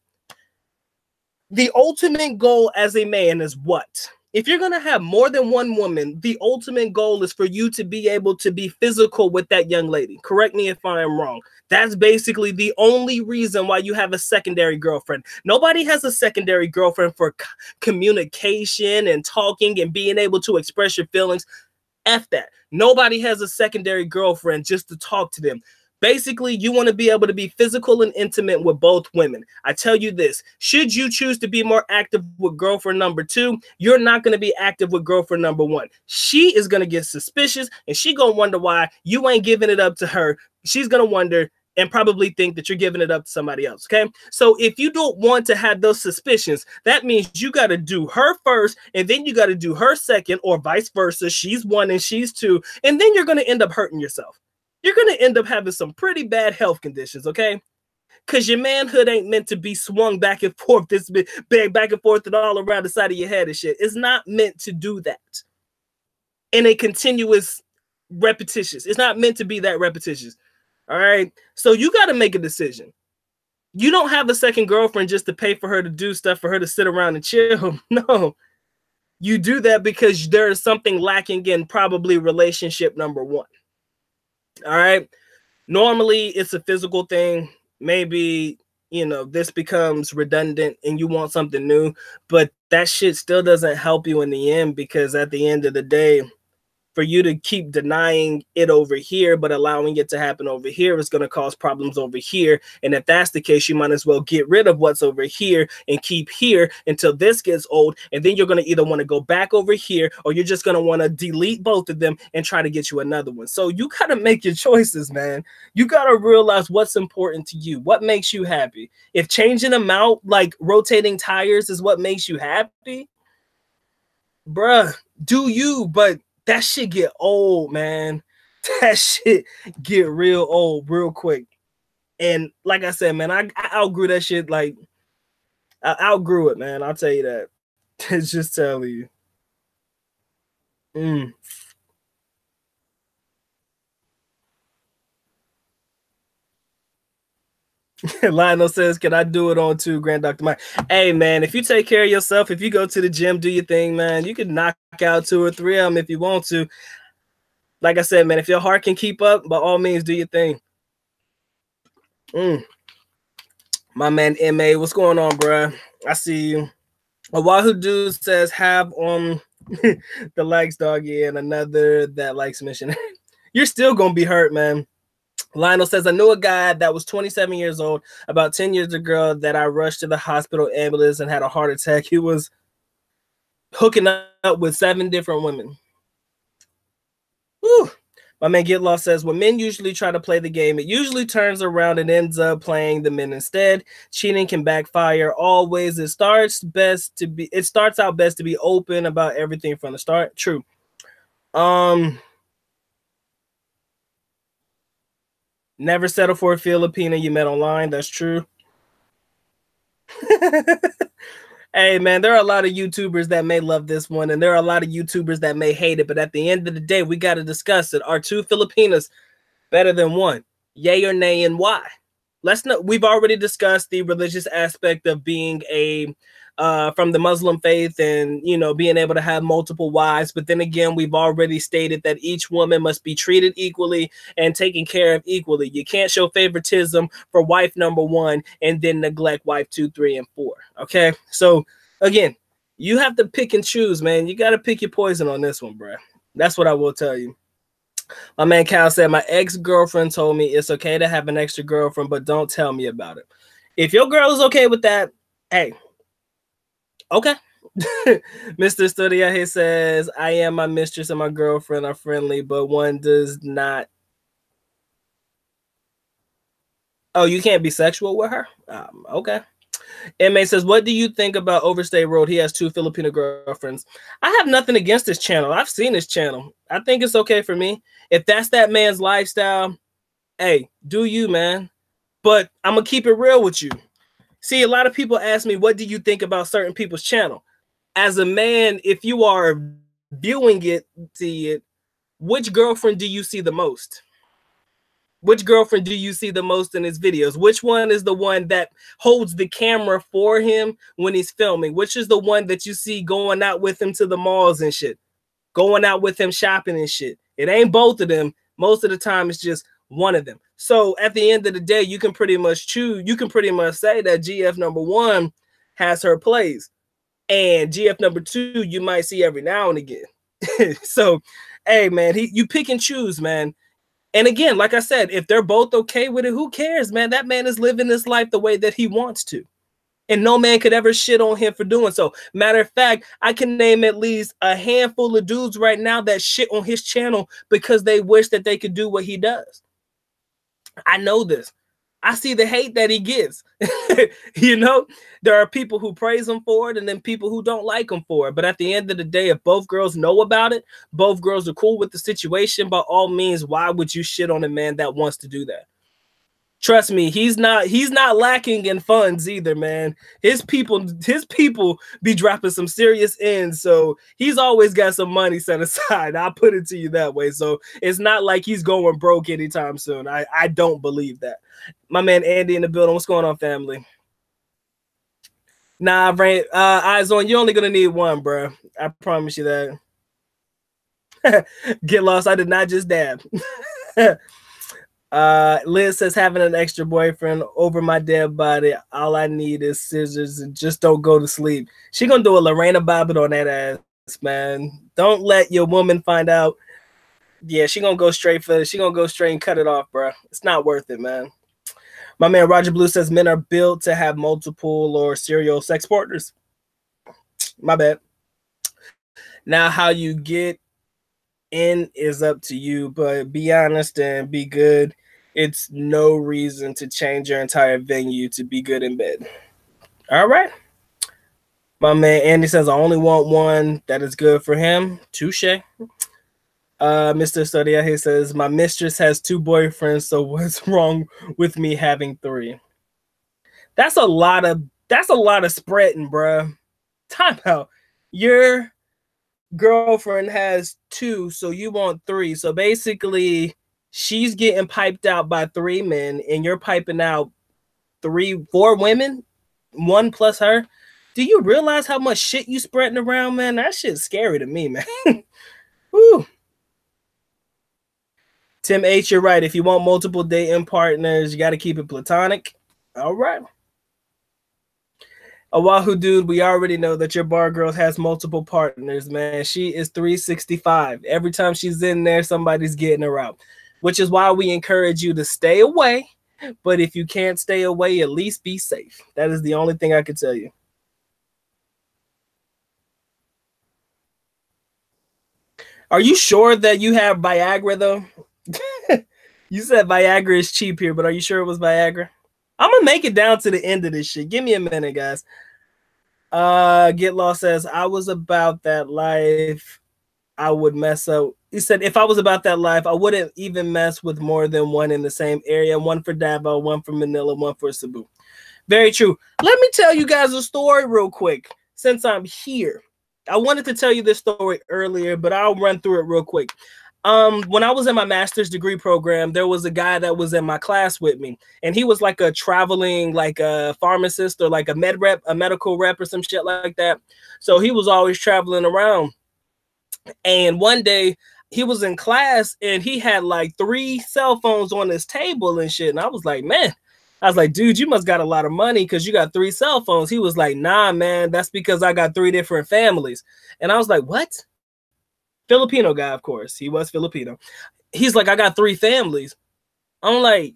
The ultimate goal as a man is what? If you're going to have more than one woman, the ultimate goal is for you to be able to be physical with that young lady. Correct me if I am wrong. That's basically the only reason why you have a secondary girlfriend. Nobody has a secondary girlfriend for communication and talking and being able to express your feelings. F that. Nobody has a secondary girlfriend just to talk to them. Basically, you want to be able to be physical and intimate with both women. I tell you this, should you choose to be more active with girlfriend number 2, you're not going to be active with girlfriend number 1. She is going to get suspicious, and she going to wonder why you ain't giving it up to her. She's going to wonder and probably think that you're giving it up to somebody else, okay? So if you don't want to have those suspicions, that means you got to do her first, and then you got to do her second, or vice versa. She's 1 and she's 2, and then you're going to end up hurting yourself. You're going to end up having some pretty bad health conditions, okay? Because your manhood ain't meant to be swung back and forth, this big back and forth and all around the side of your head and shit. It's not meant to do that in a continuous repetitious. It's not meant to be that repetitious, all right? So you got to make a decision. You don't have a second girlfriend just to pay for her to do stuff, for her to sit around and chill. No. You do that because there is something lacking in probably relationship number 1. All right. Normally it's a physical thing. Maybe, this becomes redundant and you want something new, but that shit still doesn't help you in the end, because at the end of the day, for you to keep denying it over here, but allowing it to happen over here is going to cause problems over here. And if that's the case, you might as well get rid of what's over here and keep here until this gets old. And then you're going to either want to go back over here, or you're just going to want to delete both of them and try to get you another one. So you got to make your choices, man. You got to realize what's important to you, what makes you happy. If changing them out, like rotating tires, is what makes you happy, bruh, do you, but that shit get old, man. That shit get real old real quick. And like I said, man, I outgrew that shit. Like, I outgrew it, man. I'll tell you that. It's just telling you. Lionel says, can I do it on 2, Grand Dr. Mike? Hey, man, if you take care of yourself, if you go to the gym, do your thing, man, you can knock out 2 or 3 of them if you want to. Like I said, man, if your heart can keep up, by all means, do your thing. My man, MA, what's going on, bro? I see you. A Wahoo dude says, have on the likes, doggy, and another that likes missionary. You're still going to be hurt, man. Lionel says, I knew a guy that was 27 years old, about 10 years ago, that I rushed to the hospital ambulance and had a heart attack. He was hooking up with 7 different women. Whew. My man Get Lost says, when men usually try to play the game, it usually turns around and ends up playing the men instead. Cheating can backfire always. It starts out best to be open about everything from the start. True. Never settle for a Filipina you met online. That's true. Hey, man, there are a lot of YouTubers that may love this one, and there are a lot of YouTubers that may hate it, but at the end of the day, we got to discuss it. Are 2 Filipinas better than 1? Yay or nay, and why? Let's know. We've already discussed the religious aspect of being from the Muslim faith and, being able to have multiple wives. But then again, we've already stated that each woman must be treated equally and taken care of equally. You can't show favoritism for wife number 1 and then neglect wife 2, 3, and 4. Okay. So again, you have to pick and choose, man. You got to pick your poison on this one, bro. That's what I will tell you. My man Cal said, my ex-girlfriend told me it's okay to have an extra girlfriend, but don't tell me about it. If your girl is okay with that, hey, okay. Mr. Studio here says, I am my mistress and my girlfriend are friendly, but one does not. Oh, you can't be sexual with her? Okay. MA says, what do you think about Overstay Road? He has 2 Filipino girlfriends. I have nothing against this channel. I've seen this channel. I think it's okay for me. If that's that man's lifestyle, hey, do you, man. But I'm going to keep it real with you. See, a lot of people ask me, what do you think about certain people's channel? As a man, if you are viewing it, see it, which girlfriend do you see the most? Which girlfriend do you see the most in his videos? Which one is the one that holds the camera for him when he's filming? Which is the one that you see going out with him to the malls and shit? Going out with him shopping and shit. It ain't both of them. Most of the time, it's just one of them. So at the end of the day, you can pretty much choose. You can pretty much say that GF number 1 has her plays. And GF number 2, you might see every now and again. So, hey, man, you pick and choose, man. And again, like I said, if they're both okay with it, who cares, man? That man is living his life the way that he wants to. And no man could ever shit on him for doing so. Matter of fact, I can name at least a handful of dudes right now that shit on his channel because they wish that they could do what he does. I know this. I see the hate that he gets. You know, there are people who praise him for it and then people who don't like him for it. But at the end of the day, if both girls know about it, both girls are cool with the situation, by all means, why would you shit on a man that wants to do that? Trust me, he's not lacking in funds either, man. His people be dropping some serious ends, so he's always got some money set aside. I'll put it to you that way. So it's not like he's going broke anytime soon. I don't believe that. My man Andy in the building. What's going on, family? Nah, Rain, eyes on. You're only gonna need one, bro. I promise you that. Get lost. I did not just dab. Liz says, having an extra boyfriend over my dead body, all I need is scissors and just don't go to sleep. She gonna do a Lorena Bobbitt on that ass, man. Don't let your woman find out. Yeah, she gonna go straight for it. She gonna go straight and cut it off, bro. It's not worth it, man. My man Roger Blue says men are built to have multiple or serial sex partners. My bad. Now how you get in is up to you, but be honest and be good. It's no reason to change your entire venue to be good in bed. All right. My man Andy says, I only want one that is good for him. Touche. Mr. Studia, he says, my mistress has 2 boyfriends, so what's wrong with me having 3? That's a lot of spreading, bro. Time out. Your girlfriend has 2, so you want 3. So basically, she's getting piped out by 3 men, and you're piping out 4 women, 1 plus her. Do you realize how much shit you spreading around, man? That shit's scary to me, man. Woo. Tim H, you're right. If you want multiple dating partners, you got to keep it platonic. All right. Oahu dude, we already know that your bar girl has multiple partners, man. She is 365. Every time she's in there, somebody's getting her out, which is why we encourage you to stay away. But if you can't stay away, at least be safe. That is the only thing I can tell you. Are you sure that you have Viagra, though? You said Viagra is cheap here, but are you sure it was Viagra? I'm going to make it down to the end of this shit. Give me a minute, guys. Get Lost says, I was about that life. I would mess up. He said, if I was about that life, I wouldn't even mess with more than one in the same area. One for Davao, one for Manila, one for Cebu. Very true. Let me tell you guys a story real quick since I'm here. I wanted to tell you this story earlier, but I'll run through it real quick. When I was in my master's degree program, there was a guy that was in my class with me, and he was like a traveling, like a pharmacist or like a medical rep or some shit like that. So he was always traveling around. And one day he was in class and he had like 3 cell phones on his table and shit. And I was like, man, dude, you must got a lot of money because you got 3 cell phones. He was like, nah, man, that's because I got 3 different families. And I was like, what? Filipino guy, of course. He was Filipino. He's like, I got 3 families. I'm like,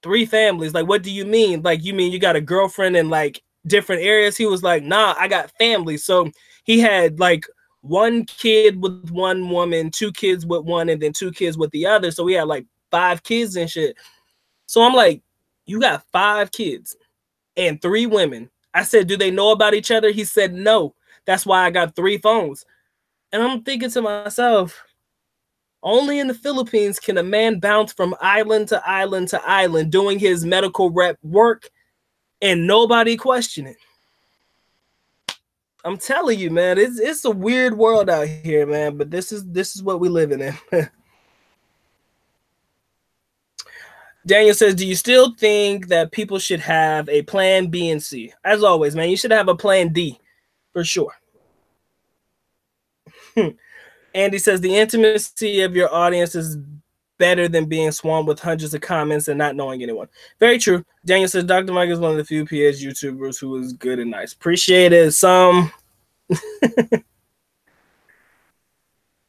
3 families? Like, what do you mean? Like, you mean you got a girlfriend in like different areas? He was like, nah, I got families. So he had like 1 kid with 1 woman, 2 kids with one, and then 2 kids with the other. So we had like 5 kids and shit. So I'm like, You got 5 kids and 3 women. I said, do they know about each other? He said, no. That's why I got 3 phones. And I'm thinking to myself, only in the Philippines can a man bounce from island to island to island doing his medical rep work and nobody question it. I'm telling you, man, it's a weird world out here, man, but this is what we living in. Daniel says, do you still think that people should have a plan B and C? As always, man, you should have a plan D for sure. Andy says, the intimacy of your audience is better than being swarmed with hundreds of comments and not knowing anyone. Very true. Daniel says, Dr. Mike is one of the few PS YouTubers who is good and nice. Appreciate it. Some.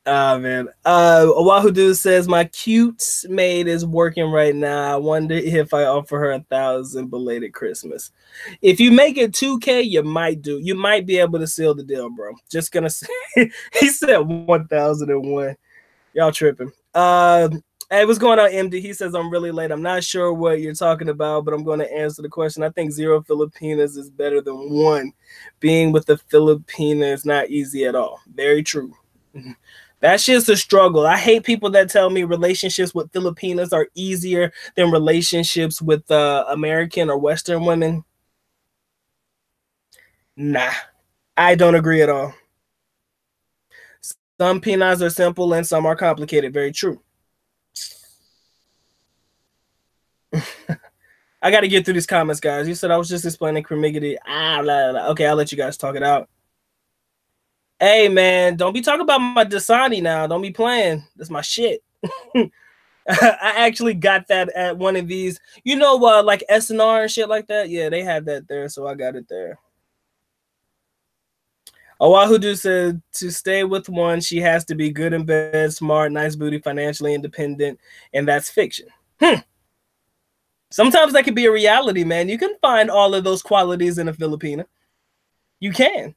Man. Oahu Dude says, my cute maid is working right now. I wonder if I offer her 1,000 belated Christmas. If you make it 2K, you might be able to seal the deal, bro. Just gonna say. He said 1,001. Y'all tripping. Hey, what's going on, MD? He says, I'm really late. I'm not sure what you're talking about, but I'm going to answer the question. I think 0 Filipinas is better than 1. Being with the Filipina is not easy at all. Very true. That shit's a struggle. I hate people that tell me relationships with Filipinas are easier than relationships with American or Western women. Nah, I don't agree at all. Some Pinas are simple and some are complicated. Very true. I got to get through these comments, guys. You said I was just explaining cremigity. Okay, I'll let you guys talk it out. Hey, man, don't be talking about my Dasani now. Don't be playing. That's my shit. I actually got that at one of these. You know, like SNR and shit like that? Yeah, they have that there, so I got it there. Oahudu said to stay with one, she has to be good in bed, smart, nice booty, financially independent, and that's fiction. Sometimes that could be a reality, man. You can find all of those qualities in a Filipina. You can.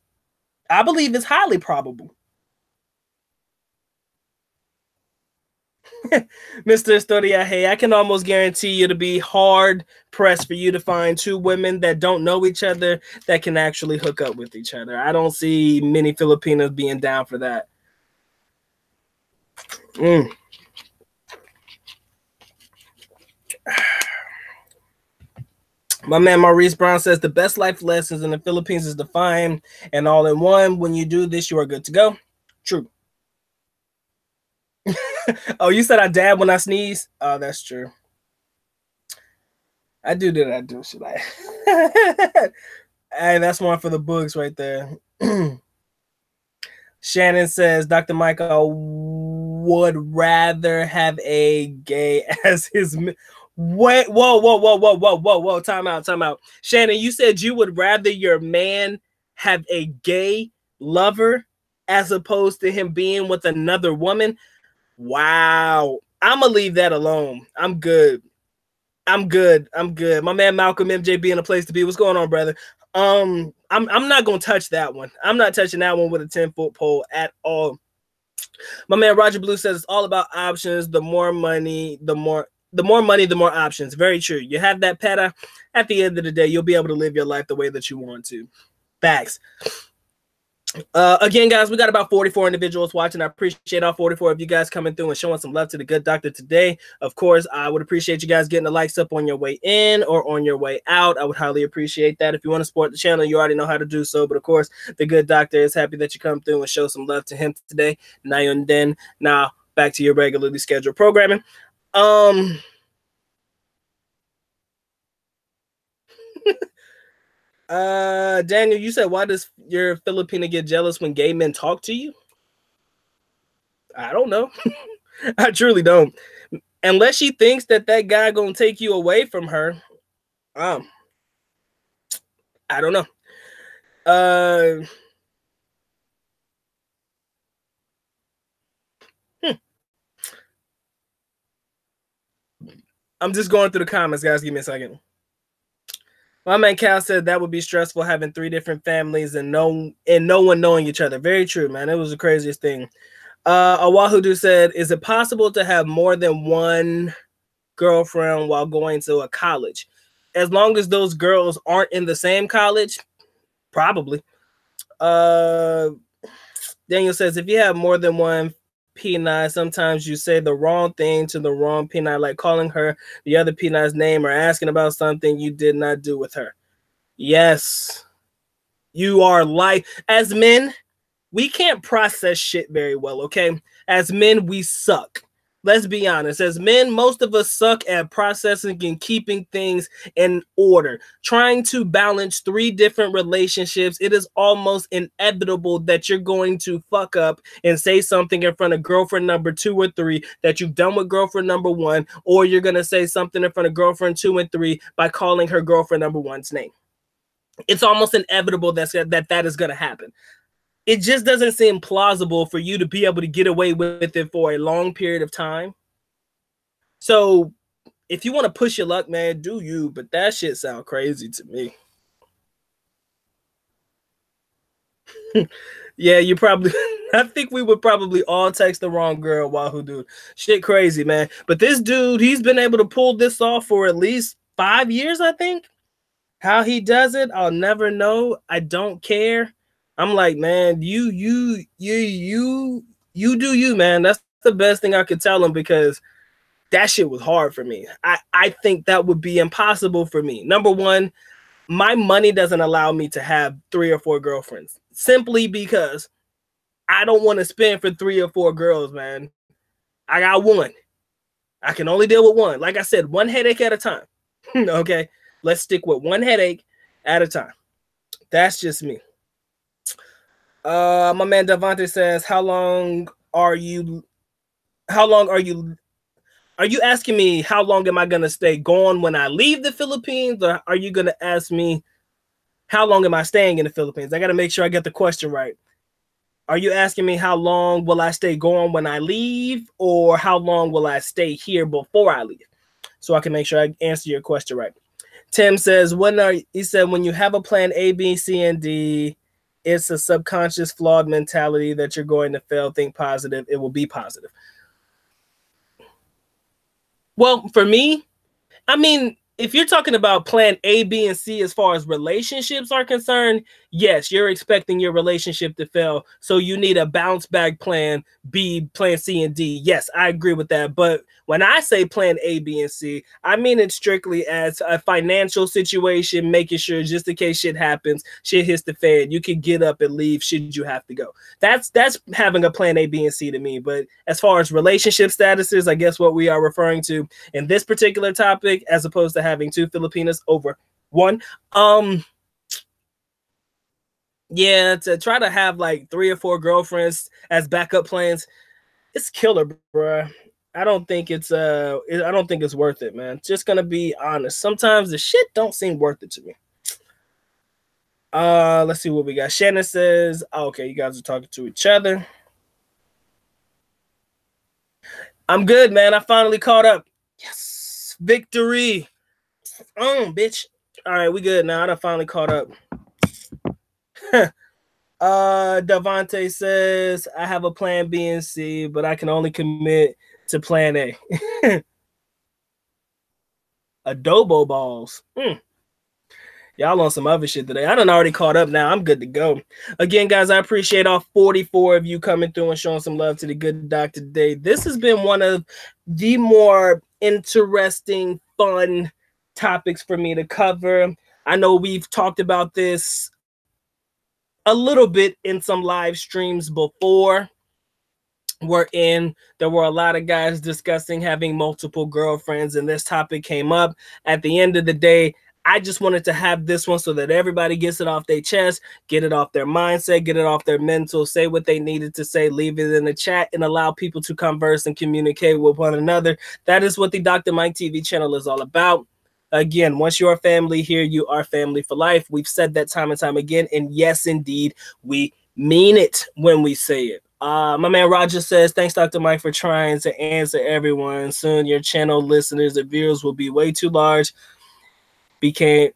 I believe it's highly probable. Mr. Estoria, hey, I can almost guarantee you to be hard pressed for you to find 2 women that don't know each other that can actually hook up with each other. I don't see many Filipinos being down for that. My man Maurice Brown says the best life lessons in the Philippines is to find and all in one. When you do this, you are good to go. True. Oh, you said I dab when I sneeze? Oh, that's true. I do that. I do. Should I? Hey, that's one for the books right there. Shannon says, Dr. Michael would rather have a gay as his... Wait, whoa. Time out. Shannon, you said you would rather your man have a gay lover as opposed to him being with another woman? Wow. I'm going to leave that alone. I'm good. My man Malcolm MJ being a place to be. What's going on, brother? I'm not going to touch that one. I'm not touching that one with a 10-foot pole at all. My man Roger Blue says it's all about options. The more money, the more options. Very true. You have that peta. At the end of the day, you'll be able to live your life the way that you want to. Facts. Again, guys, we got about 44 individuals watching. I appreciate all 44 of you guys coming through and showing some love to the good doctor today. Of course, I would appreciate you guys getting the likes up on your way in or on your way out. I would highly appreciate that. If you want to support the channel, you already know how to do so. But of course, the good doctor is happy that you come through and show some love to him today. Now, back to your regularly scheduled programming. Daniel, you said, why does your Filipina get jealous when gay men talk to you? I don't know. I truly don't. Unless she thinks that guy gonna take you away from her. I don't know. I'm just going through the comments, guys. Give me a second. My man Cal said that would be stressful having 3 different families and no one knowing each other. Very true, man. It was the craziest thing. Awahudu said, is it possible to have more than one girlfriend while going to a college? as long as those girls aren't in the same college, probably. Daniel says, if you have more than one P9, sometimes you say the wrong thing to the wrong P9, like calling her the other P9's name or asking about something you did not do with her. Yes. You are like, as men, we can't process shit very well, okay? As men, we suck. Let's be honest. As men, most of us suck at processing and keeping things in order. Trying to balance 3 different relationships, it is almost inevitable that you're going to fuck up and say something in front of girlfriend number 2 or 3 that you've done with girlfriend number 1, or you're going to say something in front of girlfriend 2 and 3 by calling her girlfriend number 1's name. It's almost inevitable that is going to happen. It just doesn't seem plausible for you to be able to get away with it for a long period of time. So if you want to push your luck, man, do you, but that shit sound crazy to me. Yeah, you probably, I think we would probably all text the wrong girl, Wahoo dude. Shit crazy, man. But this dude, he's been able to pull this off for at least 5 years, I think. How he does it, I'll never know. I don't care. I'm like, man, you do you, man. That's the best thing I could tell him, because that shit was hard for me. I think that would be impossible for me. Number one, my money doesn't allow me to have 3 or 4 girlfriends, simply because I don't want to spend for 3 or 4 girls, man. I got one. I can only deal with one. Like I said, one headache at a time. Okay, let's stick with one headache at a time. That's just me. My man Devontae says, Are you asking me how long am I gonna stay gone when I leave the Philippines, or are you gonna ask me how long am I staying in the Philippines? I gotta make sure I get the question right. Are you asking me how long will I stay gone when I leave, or how long will I stay here before I leave? So I can make sure I answer your question right. Tim says, he said, when you have a plan A, B, C, and D, it's a subconscious flawed mentality that you're going to fail. Think positive. It will be positive. Well, for me, I mean, if you're talking about plan A, B, and C as far as relationships are concerned, yes, you're expecting your relationship to fail. So you need a bounce back plan B, plan C, and D. Yes, I agree with that. But when I say plan A, B, and C, I mean it strictly as a financial situation, making sure just in case shit happens, shit hits the fan, you can get up and leave should you have to go. That's having a plan A, B, and C to me. But as far as relationship statuses, I guess what we are referring to in this particular topic, as opposed to having 2 Filipinas over 1, yeah, to try to have like 3 or 4 girlfriends as backup plans, it's killer, bro. I don't think it's worth it, man. Just gonna be honest. Sometimes the shit don't seem worth it to me. Let's see what we got. Shannon says, okay, you guys are talking to each other. I'm good, man. I finally caught up. Yes, victory. Bitch. All right, we good now. I done finally caught up. Devontae says, I have a plan B and C, but I can only commit to plan A. Adobo balls. Y'all on some other shit today. I done already caught up now. I'm good to go. Again, guys, I appreciate all 44 of you coming through and showing some love to the good doctor today. This has been one of the more interesting, fun topics for me to cover. I know we've talked about this a little bit in some live streams before, there were a lot of guys discussing having multiple girlfriends, and this topic came up. At the end of the day, I just wanted to have this one so that everybody gets it off their chest, get it off their mindset, get it off their mental, say what they needed to say, leave it in the chat, and allow people to converse and communicate with one another. That is what the Dr. Mike TV channel is all about. Again, once you're family here, you are family for life. We've said that time and time again, and yes, indeed, we mean it when we say it. My man Roger says, thanks, Dr. Mike, for trying to answer everyone. Soon your channel listeners and viewers will be way too large because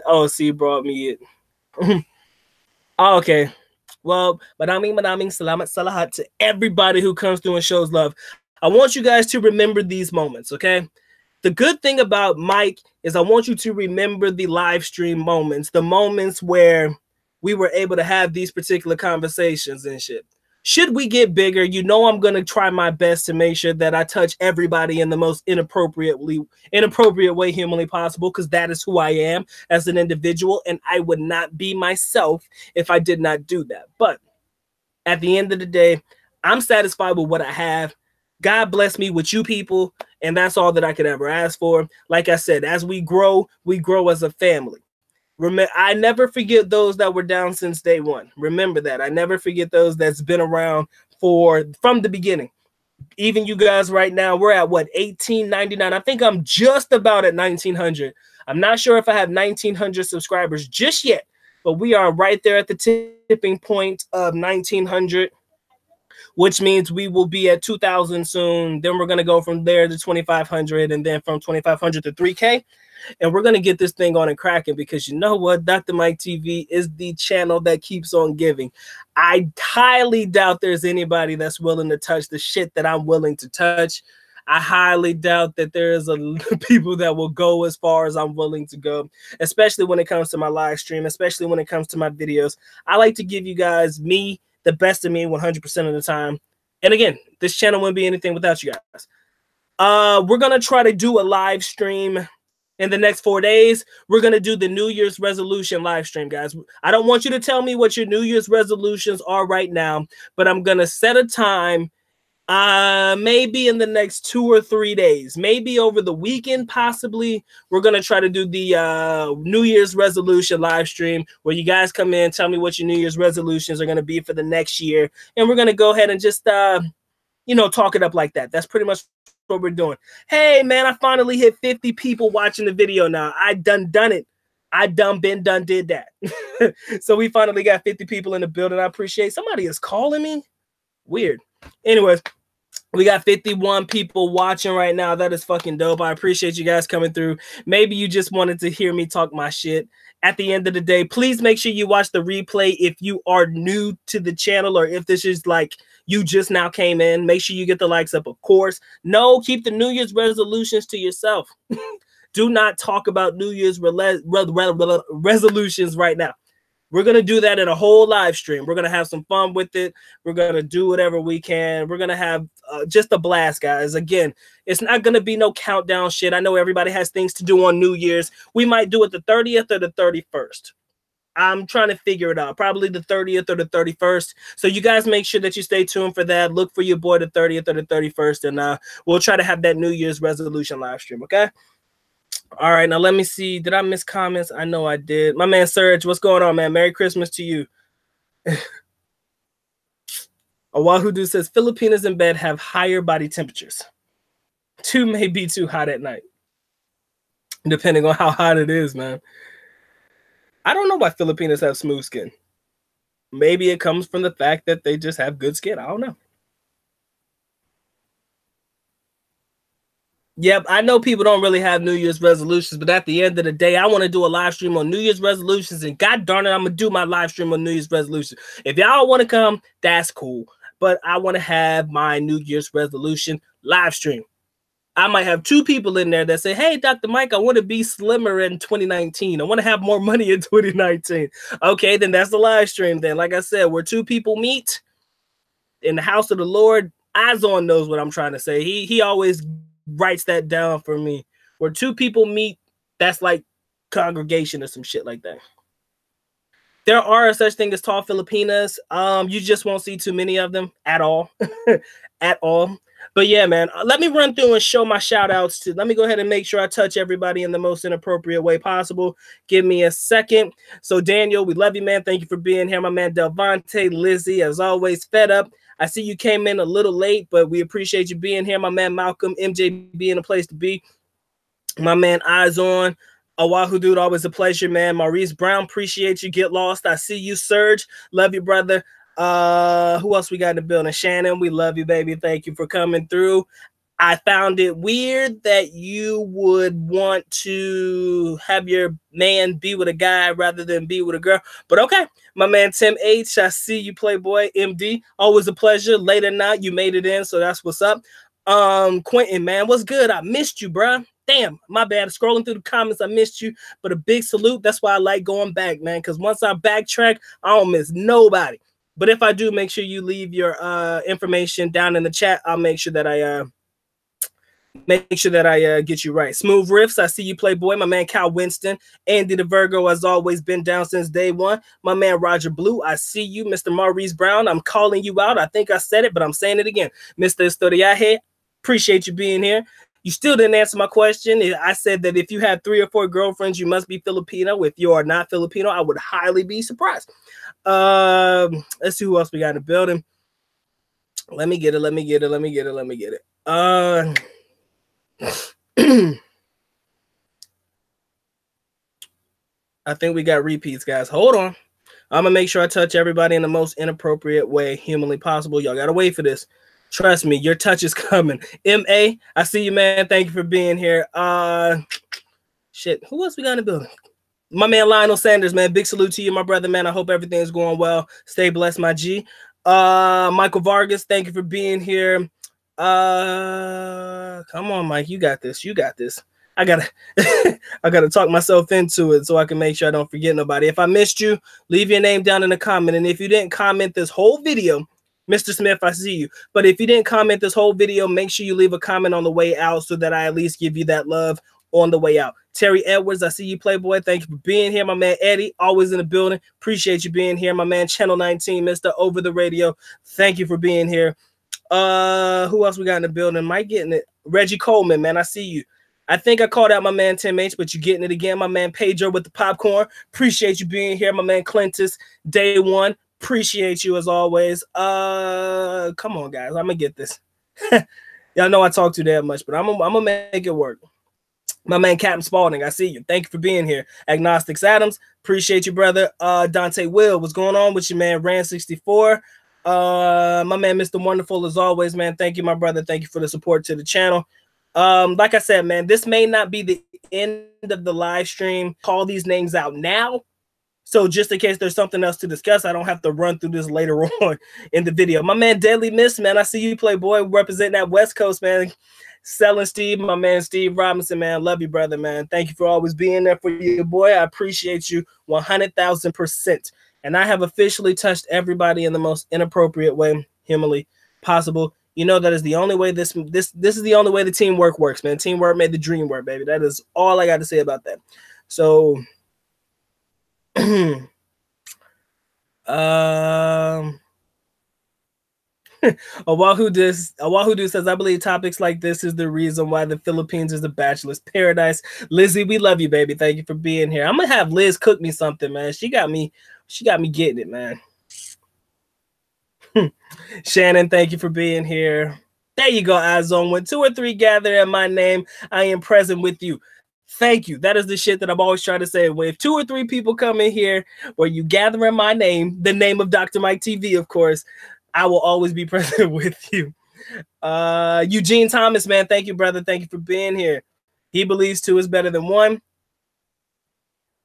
OC brought me it. Oh, okay. Well, maraming salamat sa lahat to everybody who comes through and shows love. I want you guys to remember these moments, okay? The good thing about Mike is I want you to remember the live stream moments, the moments where we were able to have these particular conversations and shit. Should we get bigger, you know I'm going to try my best to make sure that I touch everybody in the most inappropriate way humanly possible, because that is who I am as an individual, and I would not be myself if I did not do that. But at the end of the day, I'm satisfied with what I have. God bless me with you people, and that's all that I could ever ask for. Like I said, as we grow as a family. Remember, I never forget those that were down since day one. Remember that. I never forget those that's been around from the beginning. Even you guys right now, we're at what, 1899? I think I'm just about at 1900. I'm not sure if I have 1900 subscribers just yet, but we are right there at the tipping point of 1900. Which means we will be at 2,000 soon. Then we're going to go from there to 2,500, and then from 2,500 to 3K. And we're going to get this thing on and cracking, because you know what? Dr. Mike TV is the channel that keeps on giving. I highly doubt there's anybody that's willing to touch the shit that I'm willing to touch. I highly doubt that there is people that will go as far as I'm willing to go, especially when it comes to my live stream, especially when it comes to my videos. I like to give you guys the best of me 100% of the time. And again, this channel wouldn't be anything without you guys. We're going to try to do a live stream in the next 4 days. We're going to do the New Year's resolution live stream, guys. I don't want you to tell me what your New Year's resolutions are right now, but I'm going to set a time maybe in the next 2 or 3 days, maybe over the weekend, possibly. We're going to try to do the New Year's resolution live stream where you guys come in, tell me what your New Year's resolutions are going to be for the next year. And we're going to go ahead and just, talk it up like that. That's pretty much what we're doing. Hey, man, I finally hit 50 people watching the video now. I done it. I done did that. So we finally got 50 people in the building. I appreciate somebody is calling me. Weird. Anyways, we got 51 people watching right now. That is fucking dope. I appreciate you guys coming through. Maybe you just wanted to hear me talk my shit. At the end of the day, please make sure you watch the replay if you are new to the channel, or if this is like you just now came in. Make sure you get the likes up, of course. No, keep the New Year's resolutions to yourself. Do not talk about New Year's resolutions right now. We're going to do that in a whole live stream. We're going to have some fun with it. We're going to do whatever we can. We're going to have just a blast, guys. Again, it's not going to be no countdown shit. I know everybody has things to do on New Year's. We might do it the 30th or the 31st. I'm trying to figure it out. Probably the 30th or the 31st. So you guys make sure that you stay tuned for that. Look for your boy the 30th or the 31st. And we'll try to have that New Year's resolution live stream, okay? All right, now let me see. Did I miss comments? I know I did. My man Serge, what's going on, man? Merry Christmas to you. Oahudu says Filipinas in bed have higher body temperatures. 2 may be too hot at night, depending on how hot it is, man. I don't know why Filipinas have smooth skin. Maybe it comes from the fact that they just have good skin. I don't know. Yep, I know people don't really have New Year's resolutions, but at the end of the day, I want to do a live stream on New Year's resolutions, and god darn it, I'm going to do my live stream on New Year's resolutions. If y'all want to come, that's cool, but I want to have my New Year's resolution live stream. I might have 2 people in there that say, hey, Dr. Mike, I want to be slimmer in 2019. I want to have more money in 2019. Okay, then that's the live stream then. Like I said, where 2 people meet in the house of the Lord, Izon knows what I'm trying to say. He always writes that down for me. Where 2 people meet, that's like congregation or some shit like that. There are such thing as tall Filipinas. You just won't see too many of them at all. At all. But yeah, man, let me run through and show my shout outs to. Let me go ahead and make sure I touch everybody in the most inappropriate way possible. Give me a second. So Daniel, we love you, man. Thank you for being here. My man Delvante, Lizzie, as always, Fed Up. I see you came in a little late, but we appreciate you being here. My man Malcolm, MJ being a place to be. My man Eyes On, Oahu Dude, always a pleasure, man. Maurice Brown, appreciate you. Get Lost. I see you, Serge. Love you, brother. Who else we got in the building? Shannon, we love you, baby. Thank you for coming through. I found it weird that you would want to have your man be with a guy rather than be with a girl. But okay, my man Tim H, I see you, Playboy MD. Always a pleasure. Late or not, you made it in, so that's what's up. Quentin, man, what's good? I missed you, bruh. Damn, my bad. Scrolling through the comments, I missed you. But a big salute. That's why I like going back, man. Because once I backtrack, I don't miss nobody. But if I do, make sure you leave your information down in the chat. I'll make sure that I get you right. Smooth Riffs, I see you, Playboy. My man Cal Winston. Andy the Virgo has always been down since day one. My man Roger Blue, I see you. Mr. Maurice Brown, I'm calling you out. I think I said it, but I'm saying it again. Mr. Historiaje, appreciate you being here. You still didn't answer my question. I said that if you have 3 or 4 girlfriends, you must be Filipino. If you are not Filipino, I would highly be surprised. Let's see who else we got in the building. Let me get it. I think we got repeats, guys. Hold on. I'm gonna make sure I touch everybody in the most inappropriate way humanly possible. Y'all gotta wait for this. Trust me, your touch is coming. M.A., I see you, man. Thank you for being here. Shit, who else we got in the building? My man Lionel Sanders, man. Big salute to you, my brother, man. I hope everything's going well. Stay blessed, my G. Michael Vargas, thank you for being here. Come on, Mike. You got this. I gotta talk myself into it so I can make sure I don't forget nobody. If I missed you, leave your name down in the comment. And if you didn't comment this whole video, Mr. Smith, I see you. But if you didn't comment this whole video, make sure you leave a comment on the way out so that I at least give you that love on the way out. Terry Edwards, I see you, Playboy. Thank you for being here. My man Eddie, always in the building. Appreciate you being here. My man Channel 19, Mr. Over the Radio. Thank you for being here. Who else we got in the building? Mike getting it. Reggie Coleman, man, I see you. I think I called out my man Tim H, but you're getting it again. My man Pedro with the popcorn. Appreciate you being here. My man Clintus, day one. Appreciate you as always. Come on, guys. I'm gonna get this. Y'all know I talk too damn much, but I'm gonna make it work. My man Captain Spalding, I see you. Thank you for being here. Agnostics Adams, appreciate you, brother. Dante Will, what's going on with you, man? Ran64. My man Mr. Wonderful, as always, man. Thank you, my brother. Thank you for the support to the channel. Like I said, man, this may not be the end of the live stream. Call these names out now. So just in case there's something else to discuss, I don't have to run through this later on in the video. My man Deadly Miss, man, I see you, Playboy, representing that West Coast, man. Selling Steve, my man Steve Robinson, man. Love you, brother, man. Thank you for always being there for your boy. I appreciate you 100,000%. And I have officially touched everybody in the most inappropriate way humanly possible. You know that is the only way this is the only way the teamwork works, man. Teamwork made the dream work, baby. That is all I got to say about that. So Owahudu says, I believe topics like this is the reason why the Philippines is a bachelor's paradise. Lizzie, we love you, baby. Thank you for being here. I'm gonna have Liz cook me something, man. She got me getting it, man. Shannon, thank you for being here. There you go, Izone. When 2 or 3 gather in my name, I am present with you. Thank you. That is the shit that I'm always trying to say. When if 2 or 3 people come in here where you gather in my name, the name of Dr. Mike TV, of course, I will always be present with you. Eugene Thomas, man, thank you, brother. Thank you for being here. He believes 2 is better than 1.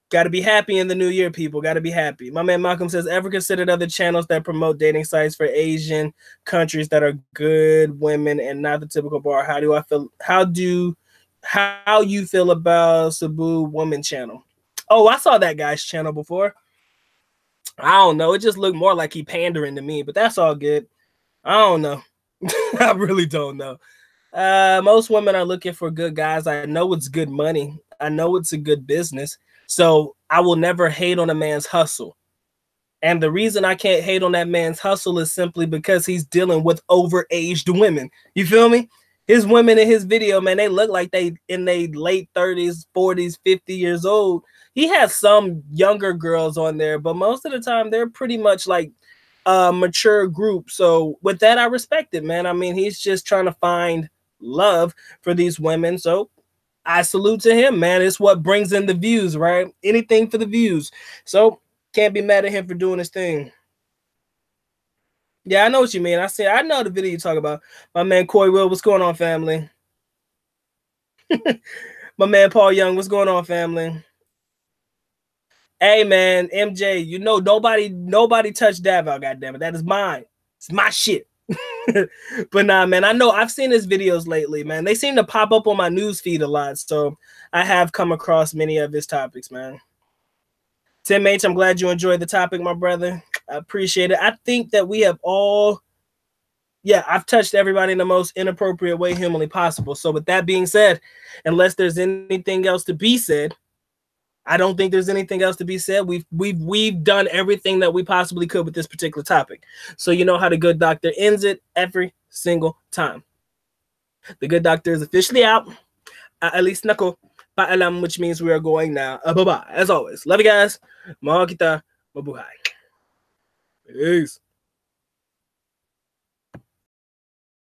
Got to be happy in the new year, people. Got to be happy. My man Malcolm says, ever considered other channels that promote dating sites for Asian countries that are good women and not the typical bar? How do I feel? How you feel about Cebu Woman channel? Oh, I saw that guy's channel before. I don't know. It just looked more like he pandering to me, but that's all good. I don't know. I really don't know. Most women are looking for good guys. I know it's good money. I know it's a good business. So I will never hate on a man's hustle. And the reason I can't hate on that man's hustle is simply because he's dealing with overaged women. You feel me? His women in his video, man, they look like they in their late 30s, 40s, 50 years old. He has some younger girls on there, but most of the time they're pretty much like a mature group. So with that, I respect it, man. I mean, he's just trying to find love for these women. So I salute to him, man. It's what brings in the views, right? Anything for the views. So can't be mad at him for doing his thing. Yeah, I know what you mean. I know the video you talk about. My man Coy Will, what's going on, family? My man Paul Young, what's going on, family? Hey, man, MJ, you know nobody touched Davao, goddammit. That is mine. It's my shit. But nah, man, I know I've seen his videos lately, man. They seem to pop up on my news feed a lot, so I have come across many of his topics, man. Tim H, I'm glad you enjoyed the topic, my brother. I appreciate it. I think that we have all, yeah, I've touched everybody in the most inappropriate way humanly possible. So with that being said, unless there's anything else to be said, I don't think there's anything else to be said. We've done everything that we possibly could with this particular topic. So you know how the good doctor ends it every single time. The good doctor is officially out. At least nako paalam, which means we are going now. Bye-bye. As always, love you guys. Mga kita, mabuhay. Peace.